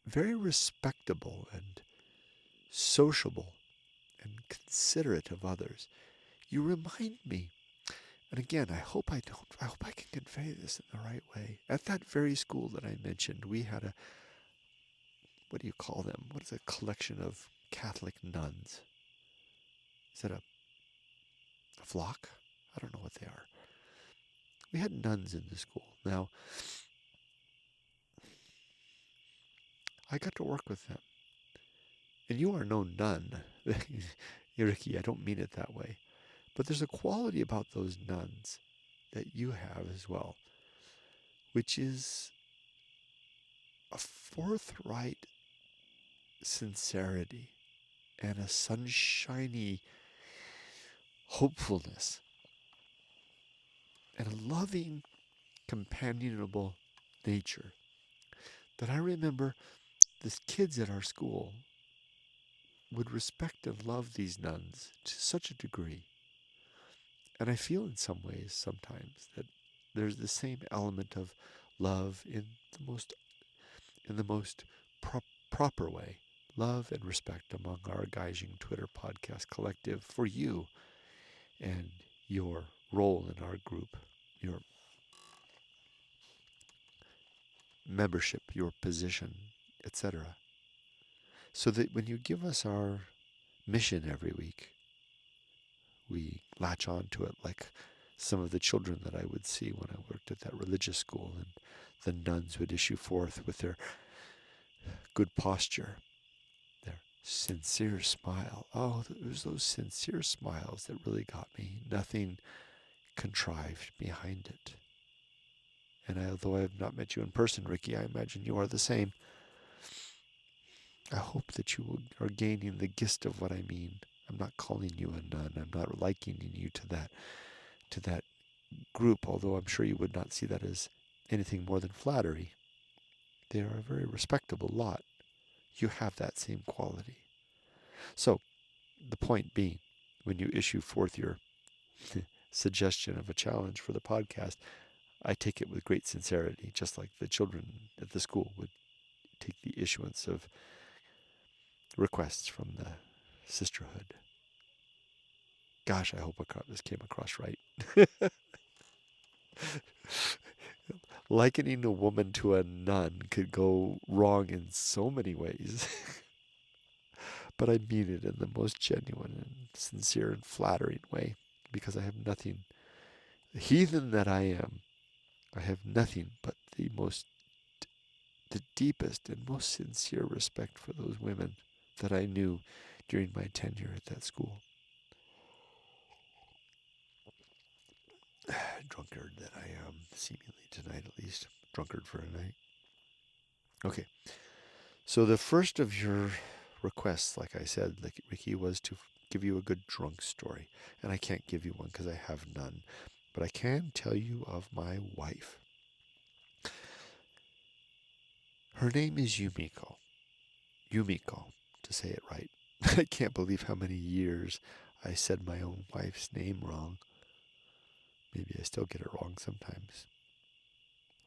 very respectable and sociable and considerate of others. You remind me, and again, I hope I can convey this in the right way. At that very school that I mentioned, we had a, what do you call them? What is a collection of Catholic nuns? Is that a flock? I don't know what they are. We had nuns in the school. Now, I got to work with them. And you are no nun, Riki, I don't mean it that way. But there's a quality about those nuns that you have as well, which is a forthright sincerity and a sunshiny hopefulness and a loving, companionable nature that I remember the kids at our school would respect and love these nuns to such a degree. And I feel in some ways sometimes that there's the same element of love in the most proper way. Love and respect among our Gaijin Twitter podcast collective for you and your role in our group, your membership, your position, etc. So that when you give us our mission every week, we latch on to it like some of the children that I would see when I worked at that religious school, and the nuns would issue forth with their good posture, their sincere smile. Oh, it was those sincere smiles that really got me. Nothing contrived behind it. And although I have not met you in person, Riki, I imagine you are the same. I hope that you are gaining the gist of what I mean. I'm not calling you a nun. I'm not likening you to that group, although I'm sure you would not see that as anything more than flattery. They are a very respectable lot. You have that same quality. So, the point being, when you issue forth your suggestion of a challenge for the podcast, I take it with great sincerity, just like the children at the school would take the issuance of requests from the sisterhood. Gosh, I hope this came across right. Likening a woman to a nun could go wrong in so many ways. But I mean it in the most genuine and sincere and flattering way, because I have nothing, the heathen that I am, I have nothing but the deepest and most sincere respect for those women that I knew during my tenure at that school. Drunkard that I am, seemingly tonight at least. Drunkard for a night. Okay, so the first of your requests, like I said, like Riki, was to give you a good drunk story. And I can't give you one because I have none. But I can tell you of my wife. Her name is Yumiko. Yumiko, to say it right. I can't believe how many years I said my own wife's name wrong. Maybe I still get it wrong sometimes.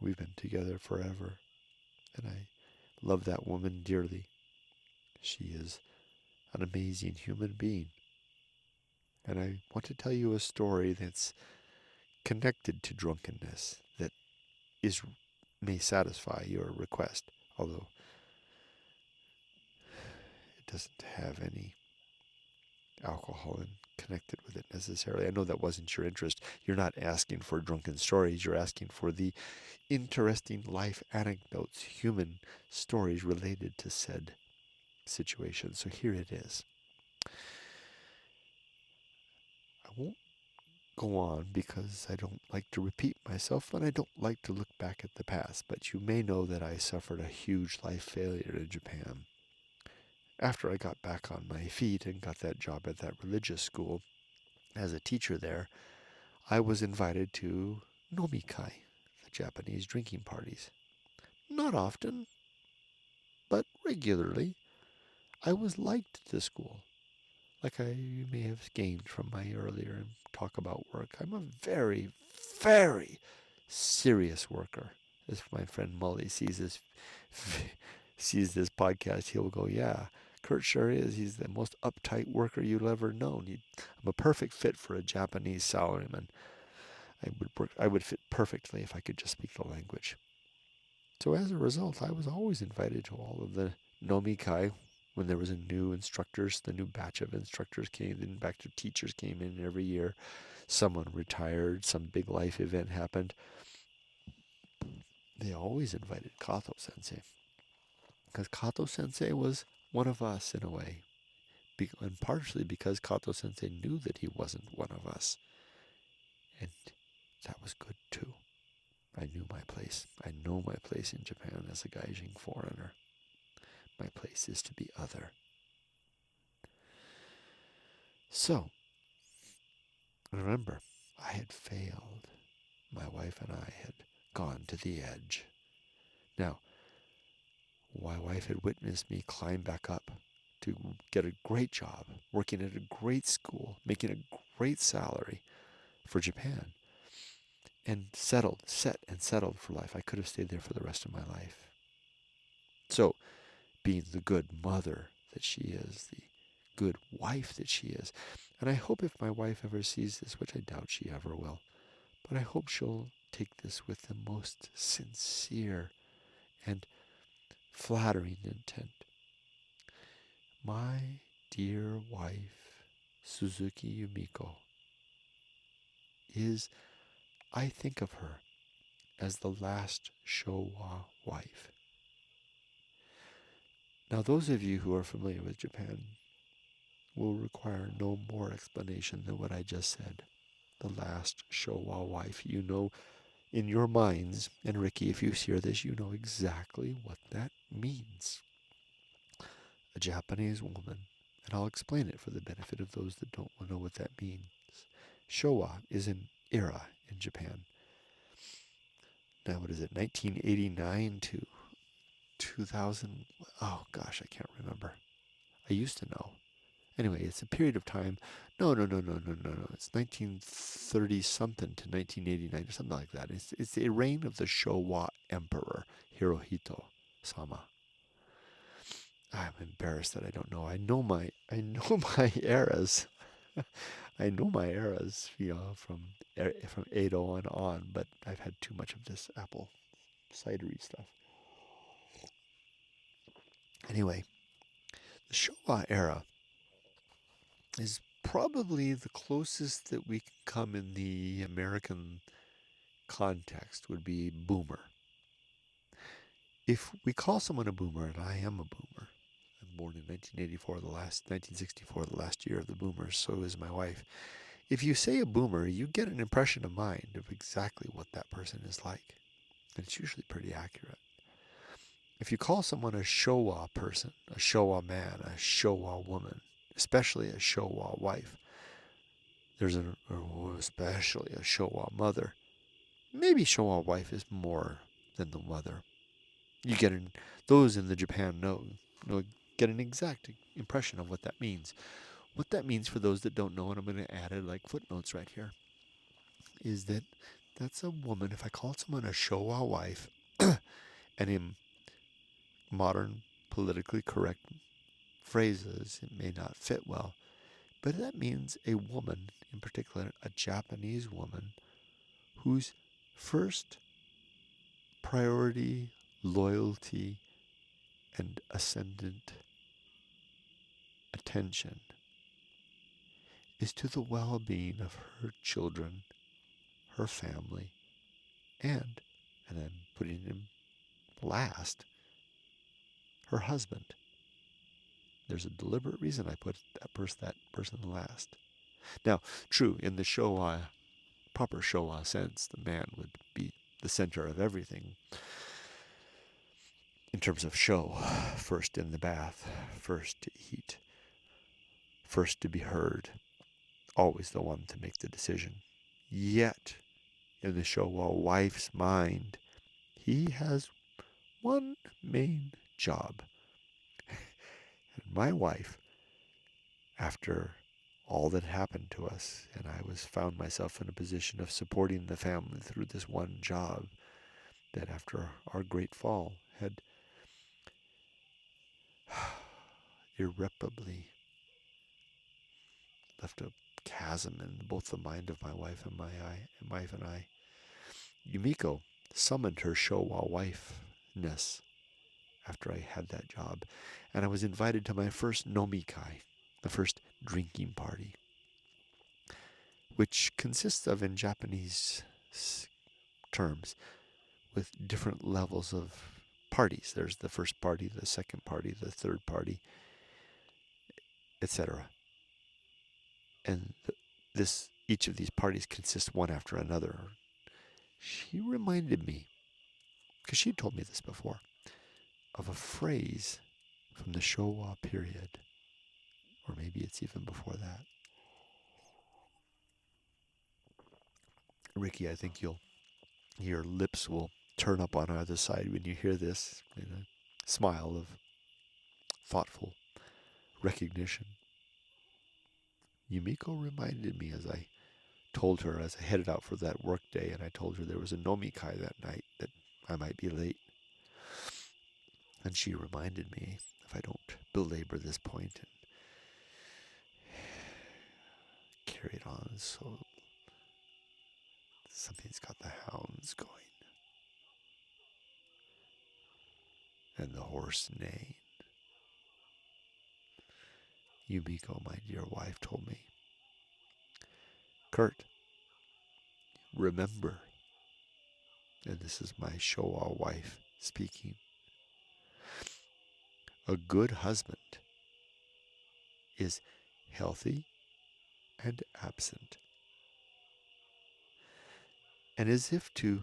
We've been together forever, and I love that woman dearly. She is an amazing human being. And I want to tell you a story that's connected to drunkenness that is may satisfy your request, although it doesn't have any alcohol connected with it necessarily. I know that wasn't your interest. You're not asking for drunken stories. You're asking for the interesting life anecdotes, human stories related to said situation. So here it is. I won't go on because I don't like to repeat myself and I don't like to look back at the past, but you may know that I suffered a huge life failure in Japan. After I got back on my feet and got that job at that religious school as a teacher there, I was invited to Nomikai, the Japanese drinking parties. Not often, but regularly. I was liked at the school, like you may have gained from my earlier talk about work. I'm a very, very serious worker. As my friend Molly sees this podcast, he'll go, "Yeah, Kurt sure is. He's the most uptight worker you've ever known. I'm a perfect fit for a Japanese salaryman. I would fit perfectly if I could just speak the language." So as a result, I was always invited to all of the Nomikai when there was a new instructors, the new batch of instructors came, then back to teachers came in every year. Someone retired, some big life event happened. They always invited Kato Sensei because Kato Sensei was one of us in a way, and partially because Kato Sensei knew that he wasn't one of us, and that was good too. I knew my place. I know my place in Japan as a Gaijin foreigner. My place is to be other. So, remember, I had failed. My wife and I had gone to the edge. Now, my wife had witnessed me climb back up to get a great job, working at a great school, making a great salary for Japan, and settled for life. I could have stayed there for the rest of my life. So, being the good mother that she is, the good wife that she is, and I hope if my wife ever sees this, which I doubt she ever will, but I hope she'll take this with the most sincere and flattering intent. My dear wife, Suzuki Yumiko, I think of her as the last Showa wife. Now, those of you who are familiar with Japan will require no more explanation than what I just said. The last Showa wife. You know in your minds, and Riki, if you hear this, you know exactly what that means. A Japanese woman, and I'll explain it for the benefit of those that don't know what that means. Showa is an era in Japan. Now, what is it, 1989 to 2000? Oh gosh, I can't remember. I used to know. Anyway, it's a period of time. No. It's 1930 something to 1989 or something like that. It's the reign of the Showa Emperor Hirohito Sama. I'm embarrassed that I don't know. I know my my eras. I know my eras, from Edo on, but I've had too much of this apple cidery stuff. Anyway, the Showa era is probably the closest that we can come in the American context would be boomer. If we call someone a boomer, and I am a boomer, I'm born in 1964, the last year of the boomers, so is my wife. If you say a boomer, you get an impression of mind of exactly what that person is like. And it's usually pretty accurate. If you call someone a Showa person, a Showa man, a Showa woman, especially a Showa wife, especially a Showa mother, maybe Showa wife is more than the mother. You get those in the Japan know get an exact impression of what that means. What that means for those that don't know, and I'm going to add it like footnotes right here, is that that's a woman. If I call someone a Showa wife, and in modern politically correct phrases, it may not fit well, but that means a woman, in particular a Japanese woman, whose first priority, loyalty, and ascendant attention is to the well-being of her children, her family, and I'm putting him last, her husband. There's a deliberate reason I put that person last. Now, true, in the Showa, proper Showa sense, the man would be the center of everything in terms of show. First in the bath, first to eat, first to be heard, always the one to make the decision. Yet, in the Showa wife's mind, he has one main job. And my wife, after all that happened to us, and I found myself in a position of supporting the family through this one job that after our great fall had irreparably left a chasm in both the mind of my wife and I. Yumiko summoned her Showa wifeness after I had that job, and I was invited to my first Nomikai, the first drinking party, which consists of, in Japanese terms, with different levels of parties. There's the first party, the second party, the third party, etc. And each of these parties consists one after another. She reminded me, because she told me this before, of a phrase from the Showa period, or maybe it's even before that. Riki, I think your lips will turn up on either side when you hear this, in a smile of thoughtful recognition. Yumiko reminded me as I headed out for that work day, and I told her there was a Nomikai that night, that I might be late. And she reminded me, if I don't belabor this point and carry it on, so something's got the hounds going, and the horse neighing. Yumiko, my dear wife, told me, Kurt, remember, and this is my Showa wife speaking, a good husband is healthy and absent. And as if to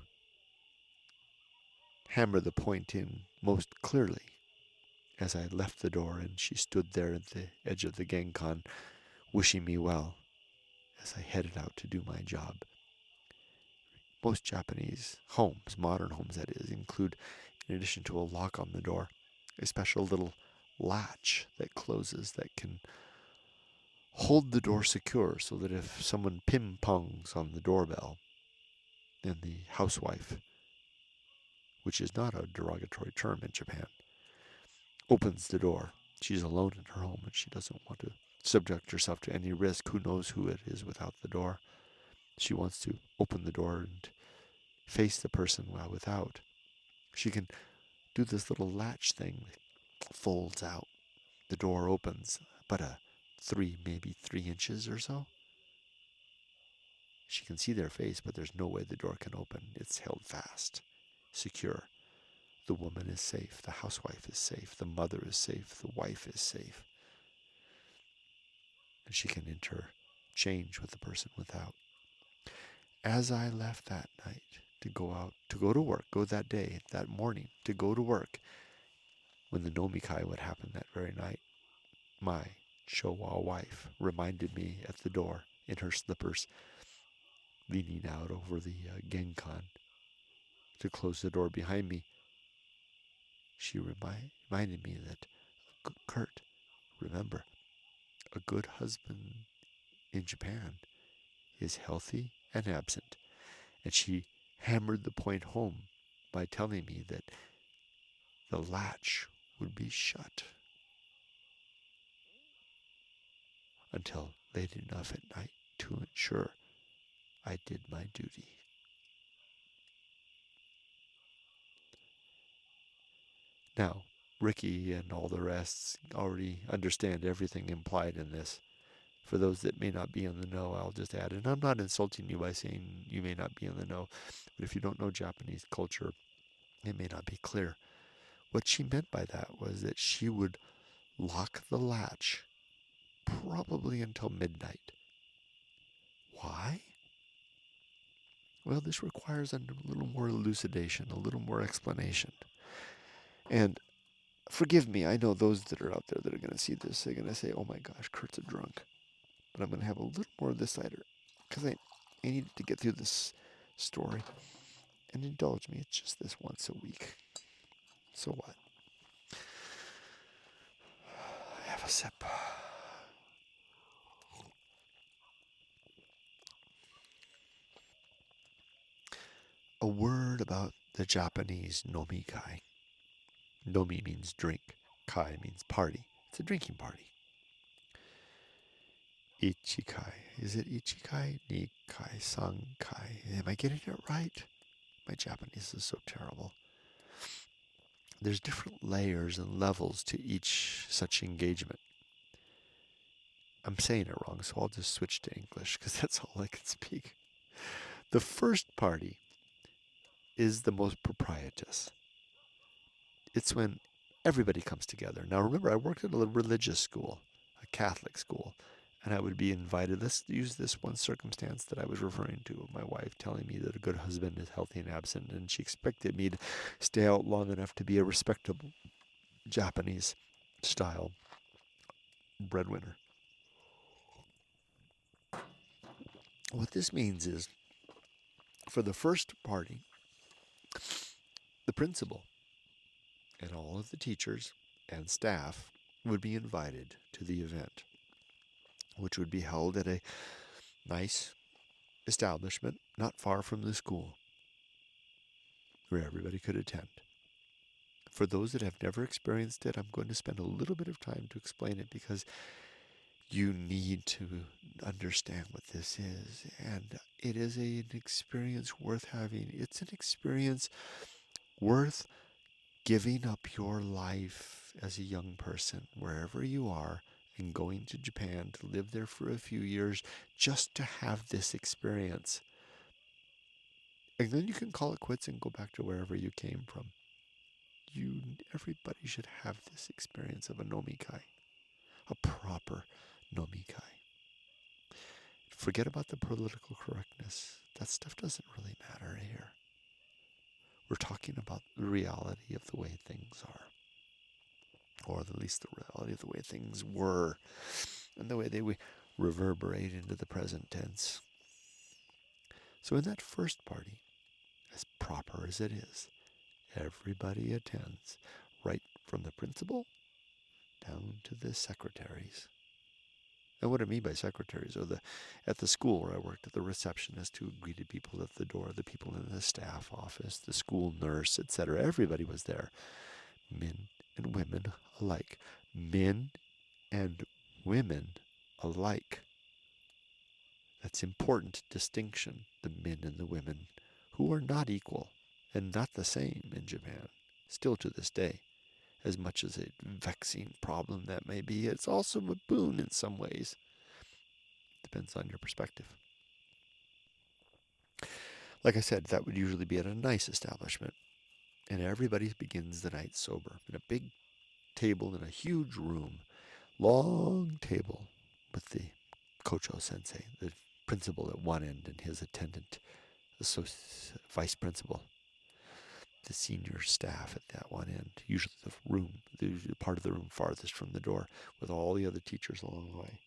hammer the point in most clearly, as I left the door and she stood there at the edge of the Genkan, wishing me well as I headed out to do my job. Most Japanese homes, modern homes that is, include, in addition to a lock on the door, a special little latch that closes that can hold the door secure, so that if someone ping-pongs on the doorbell, then the housewife, which is not a derogatory term in Japan, opens the door. She's alone in her home and she doesn't want to subject herself to any risk. Who knows who it is without the door? She wants to open the door and face the person while without. She can do this little latch thing that folds out. The door opens, but maybe 3 inches or so. She can see their face, but there's no way the door can open. It's held fast, secure. The woman is safe. The housewife is safe. The mother is safe. The wife is safe. And she can interchange with the person without. As I left that night to go out, to go to work, go that day, that morning, to go to work, when the Nomikai would happen that very night, my Showa wife reminded me at the door in her slippers, leaning out over the genkan to close the door behind me. She reminded me that, Kurt, remember, a good husband in Japan is healthy and absent. And she hammered the point home by telling me that the latch would be shut until late enough at night to ensure I did my duty. Now, Riki and all the rest already understand everything implied in this. For those that may not be in the know, I'll just add, and I'm not insulting you by saying you may not be in the know, but if you don't know Japanese culture, it may not be clear. What she meant by that was that she would lock the latch probably until midnight. Why? Well, this requires a little more elucidation, a little more explanation. And forgive me, I know those that are out there that are going to see this, they're going to say, oh my gosh, Kurt's a drunk. But I'm going to have a little more of this cider because I needed to get through this story. And indulge me, it's just this once a week. So what? Have a sip. A word about the Japanese nomikai. Nomi means drink. Kai means party. It's a drinking party. Ichikai. Is it ichikai? Nikai. Sankai. Am I getting it right? My Japanese is so terrible. There's different layers and levels to each such engagement. I'm saying it wrong, so I'll just switch to English because that's all I can speak. The first party is the most propitious. It's when everybody comes together. Now remember, I worked at a religious school, a Catholic school, and I would be invited. Let's use this one circumstance that I was referring to, my wife telling me that a good husband is healthy and absent, and she expected me to stay out long enough to be a respectable Japanese style breadwinner. What this means is, for the first party, the principal and all of the teachers and staff would be invited to the event, which would be held at a nice establishment not far from the school where everybody could attend. For those that have never experienced it, I'm going to spend a little bit of time to explain it because you need to understand what this is. And it is an experience worth having. It's an experience worth giving up your life as a young person, wherever you are, and going to Japan to live there for a few years just to have this experience. And then you can call it quits and go back to wherever you came from. Everybody should have this experience of a nomikai, a proper nomikai. Forget about the political correctness. That stuff doesn't really matter here. We're talking about the reality of the way things are, or at least the reality of the way things were, and the way they reverberate into the present tense. So in that first party, as proper as it is, everybody attends, right from the principal down to the secretaries. And what I mean by secretaries are at the school where I worked, the receptionist who greeted people at the door, the people in the staff office, the school nurse, etc. Everybody was there, men and women alike. Men and women alike. That's important distinction, the men and the women, who are not equal and not the same in Japan, still to this day. As much as a vexing problem that may be, it's also a boon in some ways. Depends on your perspective. Like I said, that would usually be at a nice establishment. And everybody begins the night sober in a big table in a huge room. Long table with the Kocho sensei, the principal at one end, and his attendant, the vice principal, the senior staff at that one end, usually the part of the room farthest from the door, with all the other teachers along the way.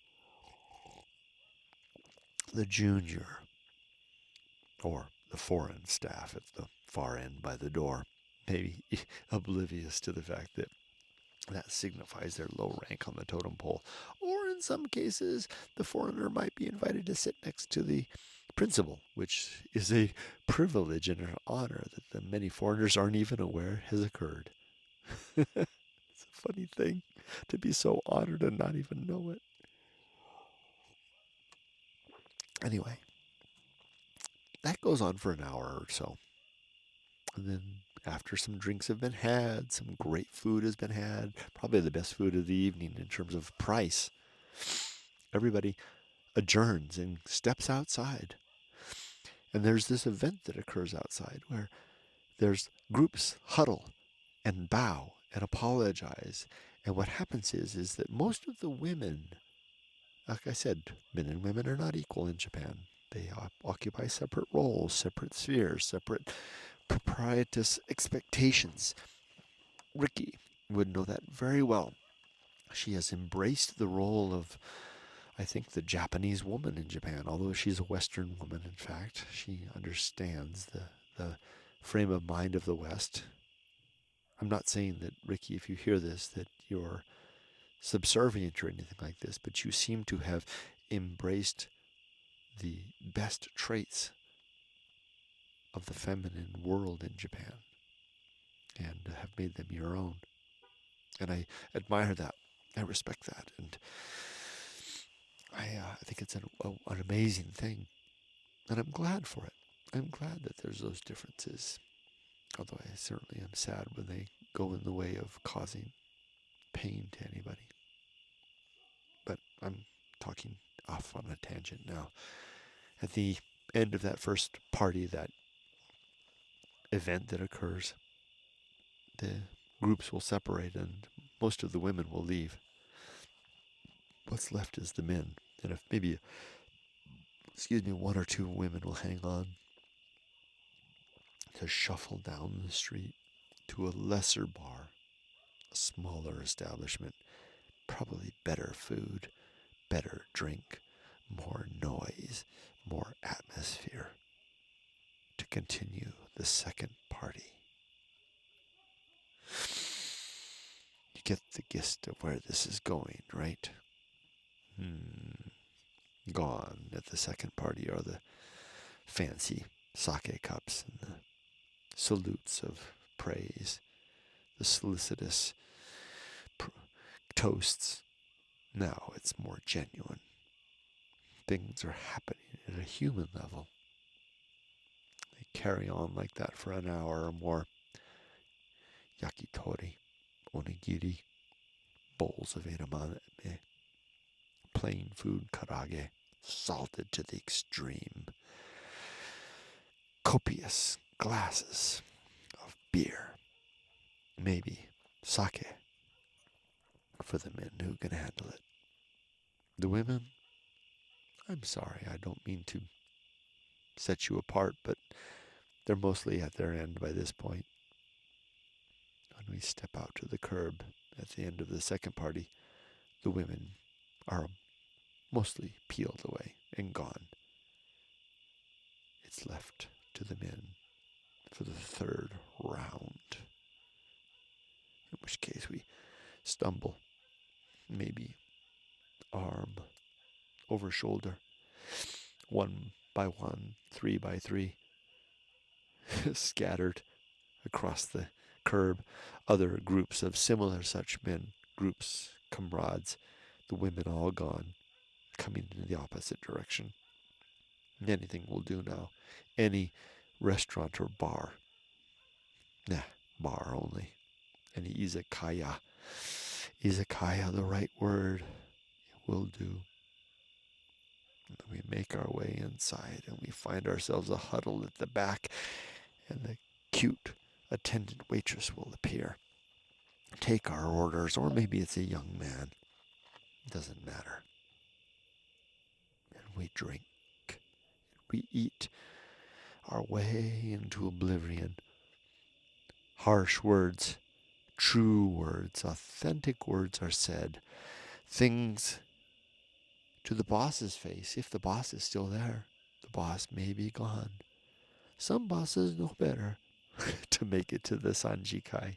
The junior, or the foreign staff at the far end by the door, maybe oblivious to the fact that that signifies their low rank on the totem pole. Or in some cases, the foreigner might be invited to sit next to the principal, which is a privilege and an honor that the many foreigners aren't even aware has occurred. It's a funny thing to be so honored and not even know it. Anyway, that goes on for an hour or so. And then after some drinks have been had, some great food has been had, probably the best food of the evening in terms of price, everybody adjourns and steps outside. And there's this event that occurs outside where there's groups huddle and bow and apologize. And what happens is that most of the women, like I said, men and women are not equal in Japan. They occupy separate roles, separate spheres, separate proprietous expectations. Riki would know that very well. She has embraced the role of, I think, the Japanese woman in Japan, although she's a Western woman, in fact. She understands the frame of mind of the West. I'm not saying that, Riki, if you hear this, that you're subservient or anything like this, but you seem to have embraced the best traits of the feminine world in Japan and have made them your own. And I admire that. I respect that. And I think it's an amazing thing. And I'm glad for it. I'm glad that there's those differences. Although I certainly am sad when they go in the way of causing pain to anybody. But I'm talking off on a tangent now. At the end of that first party, that event that occurs, the groups will separate and most of the women will leave. What's left is the men. And if maybe, one or two women will hang on to shuffle down the street to a lesser bar, a smaller establishment, probably better food, better drink, more noise, more atmosphere, to continue the second party. You get the gist of where this is going, right? Gone at the second party are the fancy sake cups and the salutes of praise, the solicitous toasts. Now it's more genuine. Things are happening at a human level. They carry on like that for an hour or more. Yakitori, onigiri, bowls of edamame, plain food karage, salted to the extreme. Copious glasses of beer, maybe sake, for the men who can handle it. The women, I'm sorry, I don't mean to set you apart, but they're mostly at their end by this point. When we step out to the curb at the end of the second party, the women are mostly peeled away and gone. It's left to the men for the third round. In which case we stumble, maybe arm over shoulder, one by one, three by three, scattered across the curb. Other groups of similar such men, groups, comrades, the women all gone, coming in the opposite direction. Anything will do now. Any restaurant or bar. Bar only. Any izakaya. Izakaya, the right word, will do. We make our way inside and we find ourselves a huddle at the back, and the cute attendant waitress will appear, take our orders, or maybe it's a young man. It doesn't matter. And we drink. We eat our way into oblivion. Harsh words, true words, authentic words are said. Things to the boss's face, if the boss is still there. The boss may be gone. Some bosses know better to make it to the Sanjikai.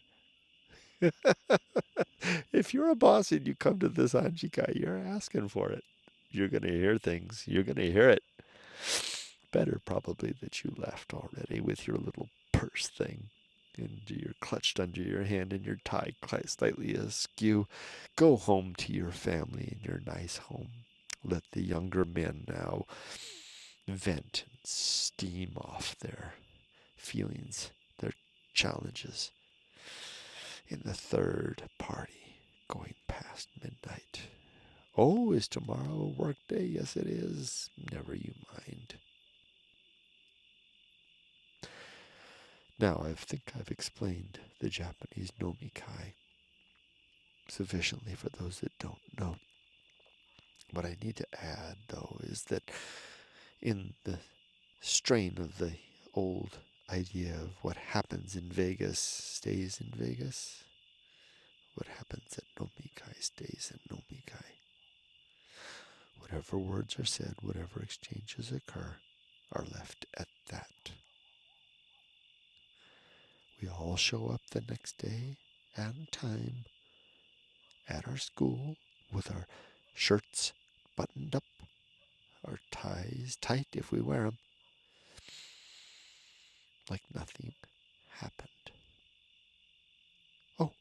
If you're a boss and you come to the Sanjikai, you're asking for it. You're going to hear things. You're going to hear it. Better probably that you left already with your little purse thing, and you're clutched under your hand and your tie slightly askew. Go home to your family in your nice home. Let the younger men now vent and steam off their feelings, their challenges in the third party going past midnight. Oh, is tomorrow a work day? Yes, it is. Never you mind. Now, I think I've explained the Japanese Nomikai sufficiently for those that don't know. What I need to add, though, is that in the strain of the old idea of what happens in Vegas stays in Vegas, what happens at Nomikai stays at Nomikai. Whatever words are said, whatever exchanges occur, are left at that. We all show up the next day and time at our school with our shirts buttoned up, our ties tight if we wear them, like nothing happened. Oh,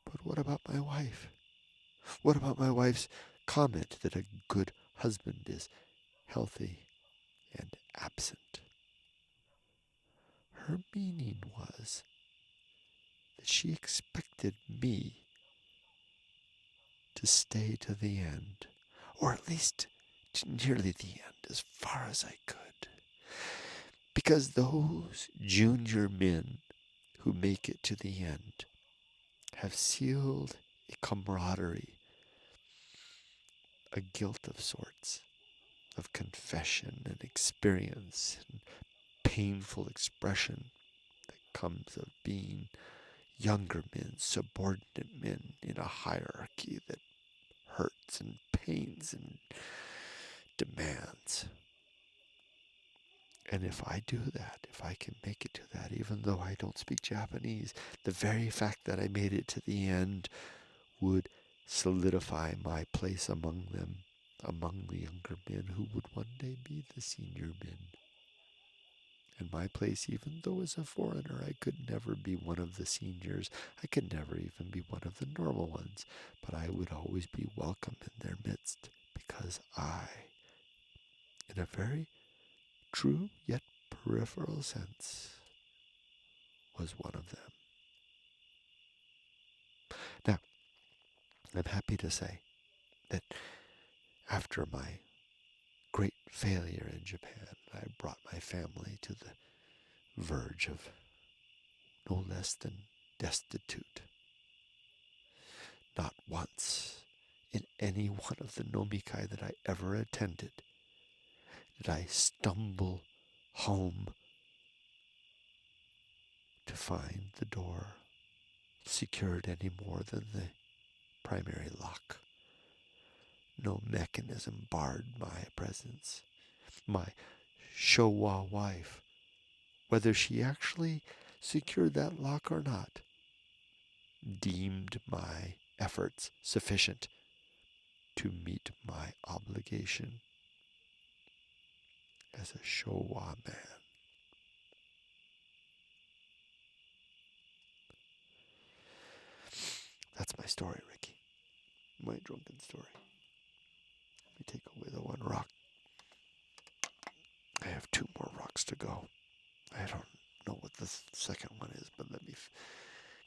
but what about my wife? What about my wife's comment that a good husband is healthy and absent? Her meaning was that she expected me to stay to the end, or at least to nearly the end, as far as I could. Because those junior men who make it to the end have sealed a camaraderie, a guilt of sorts, of confession and experience and painful expression that comes of being younger men, subordinate men in a hierarchy that hurts and pains and demands. And if I do that, if I can make it to that, even though I don't speak Japanese, the very fact that I made it to the end would solidify my place among them, among the younger men who would one day be the senior men. And my place, even though as a foreigner I could never be one of the seniors, I could never even be one of the normal ones, but I would always be welcome in their midst, because I, in a very true yet peripheral sense, was one of them. Now, I'm happy to say that after my great failure in Japan, I brought my family to the verge of no less than destitute. Not once in any one of the nomikai that I ever attended did I stumble home to find the door secured any more than the primary lock. No mechanism barred my presence. My Showa wife, whether she actually secured that lock or not, deemed my efforts sufficient to meet my obligation as a Showa man. That's my story, Riki. My drunken story. Let me take away the one rock. I have two more rocks to go. I don't know what the second one is, but let me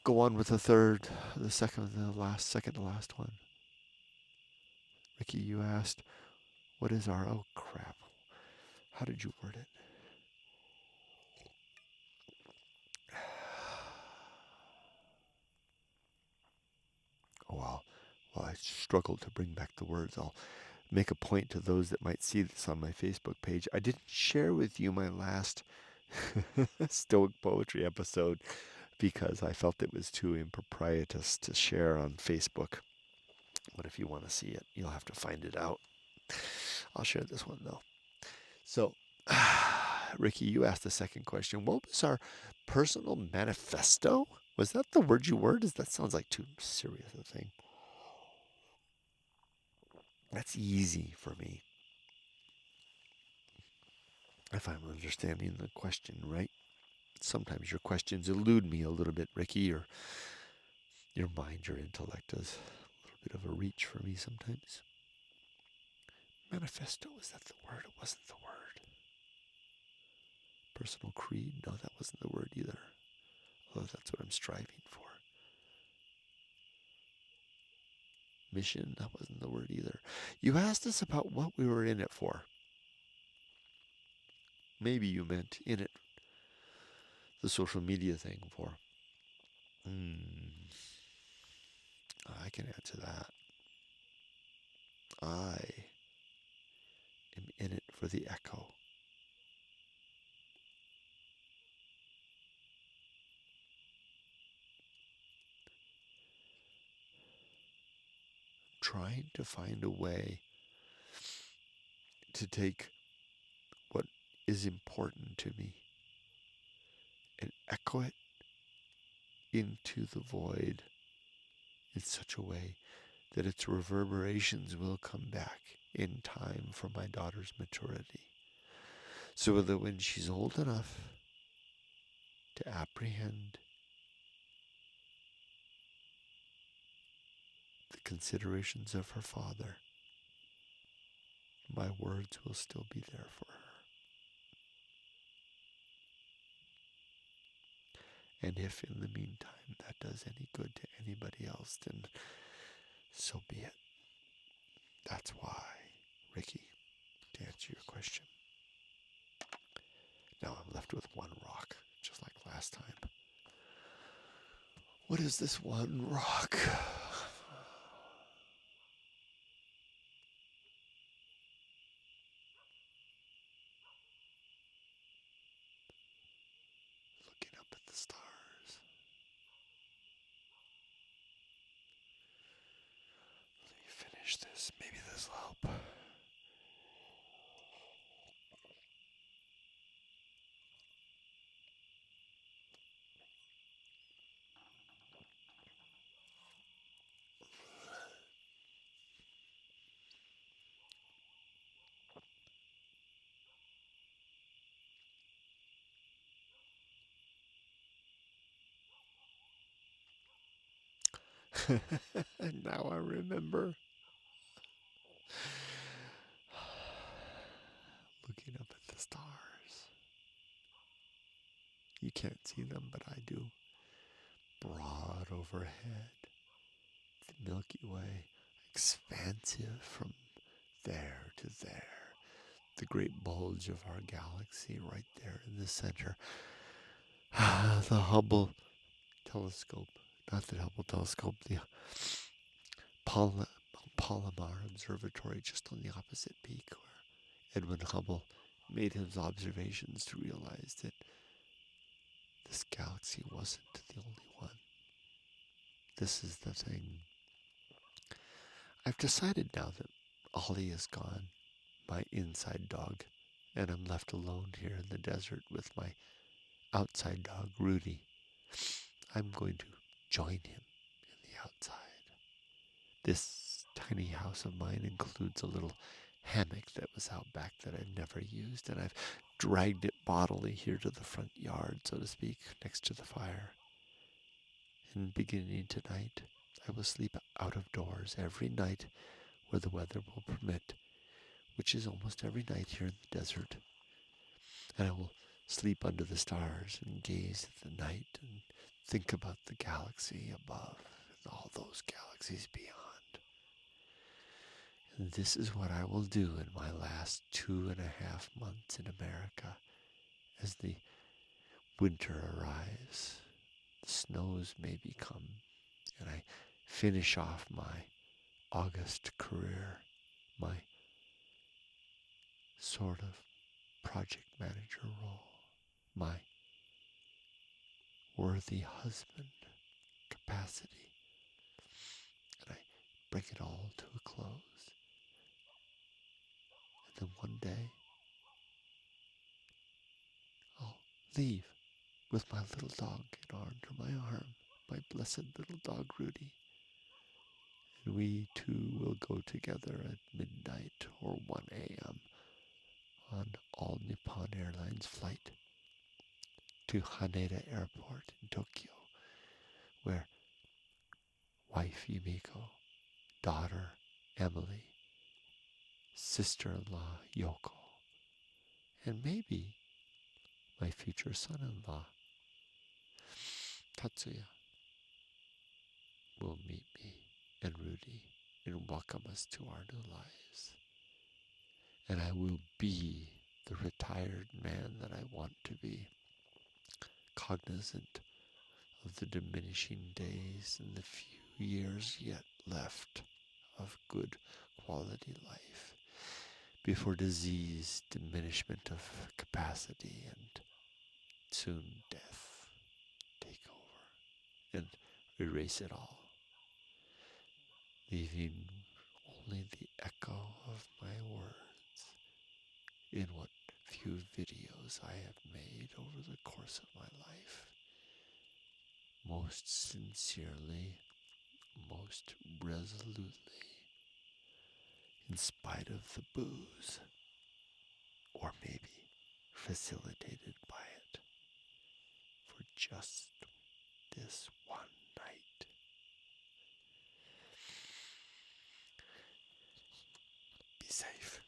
go on with the third, the second to last one. Riki, you asked, What is our, oh crap. How did you word it? Oh, well, I struggled to bring back the words. I'll make a point to those that might see this on my Facebook page. I didn't share with you my last Stoic Poetry episode because I felt it was too improprietous to share on Facebook. But if you want to see it, you'll have to find it out. I'll share this one though. So, Riki, you asked the second question. What was our personal manifesto? Was that the word you worded? That sounds like too serious a thing. That's easy for me, if I'm understanding the question right. Sometimes your questions elude me a little bit, Riki, or your mind, your intellect is a little bit of a reach for me sometimes. Manifesto, is that the word? It wasn't the word. Personal creed? No, that wasn't the word either. Although that's what I'm striving for. Mission? That wasn't the word either. You asked us about what we were in it for. Maybe you meant in it the social media thing for. I can answer that. I am in it for the echo. Trying to find a way to take what is important to me and echo it into the void in such a way that its reverberations will come back in time for my daughter's maturity. So that when she's old enough to apprehend the considerations of her father, my words will still be there for her. And if in the meantime that does any good to anybody else, then so be it. That's why, Riki, to answer your question. Now I'm left with one rock, just like last time. What is this one rock? Looking up at the stars. Let me finish this. Maybe this will help. And now I remember. Looking up at the stars. You can't see them, but I do. Broad overhead. The Milky Way. Expansive from there to there. The great bulge of our galaxy right there in the center. The Hubble telescope. Not the Hubble telescope. The Palomar Observatory just on the opposite peak where Edwin Hubble made his observations to realize that this galaxy wasn't the only one. This is the thing. I've decided now that Olly is gone, my inside dog, and I'm left alone here in the desert with my outside dog, Rudy. I'm going to join him in the outside. This tiny house of mine includes a little hammock that was out back that I've never used, and I've dragged it bodily here to the front yard, so to speak, next to the fire. And beginning tonight, I will sleep out of doors every night where the weather will permit, which is almost every night here in the desert. And I will sleep under the stars and gaze at the night and think about the galaxy above and all those galaxies beyond. And this is what I will do in my last 2.5 months in America as the winter arrives. The snows may become, and I finish off my August career, my sort of project manager role, my worthy husband capacity, and I bring it all to a close. And then one day, I'll leave with my little dog under my arm, my blessed little dog Rudy. And we two will go together at midnight or 1 a.m. on All Nippon Airlines flight to Haneda Airport in Tokyo, where wife Yumiko, daughter Emily, sister-in-law Yoko, and maybe my future son-in-law Tatsuya will meet me and Rudy and welcome us to our new lives. And I will be the retired man that I want to be, cognizant of the diminishing days and the few years yet left of good quality life before disease, diminishment of capacity, and soon death take over and erase it all, leaving only the echo of my words in what few videos I have made over the course of my life. Most sincerely, most resolutely, in spite of the booze, or maybe facilitated by it, for just this one night. Be safe.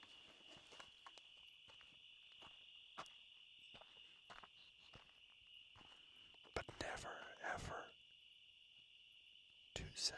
But never, ever too safe.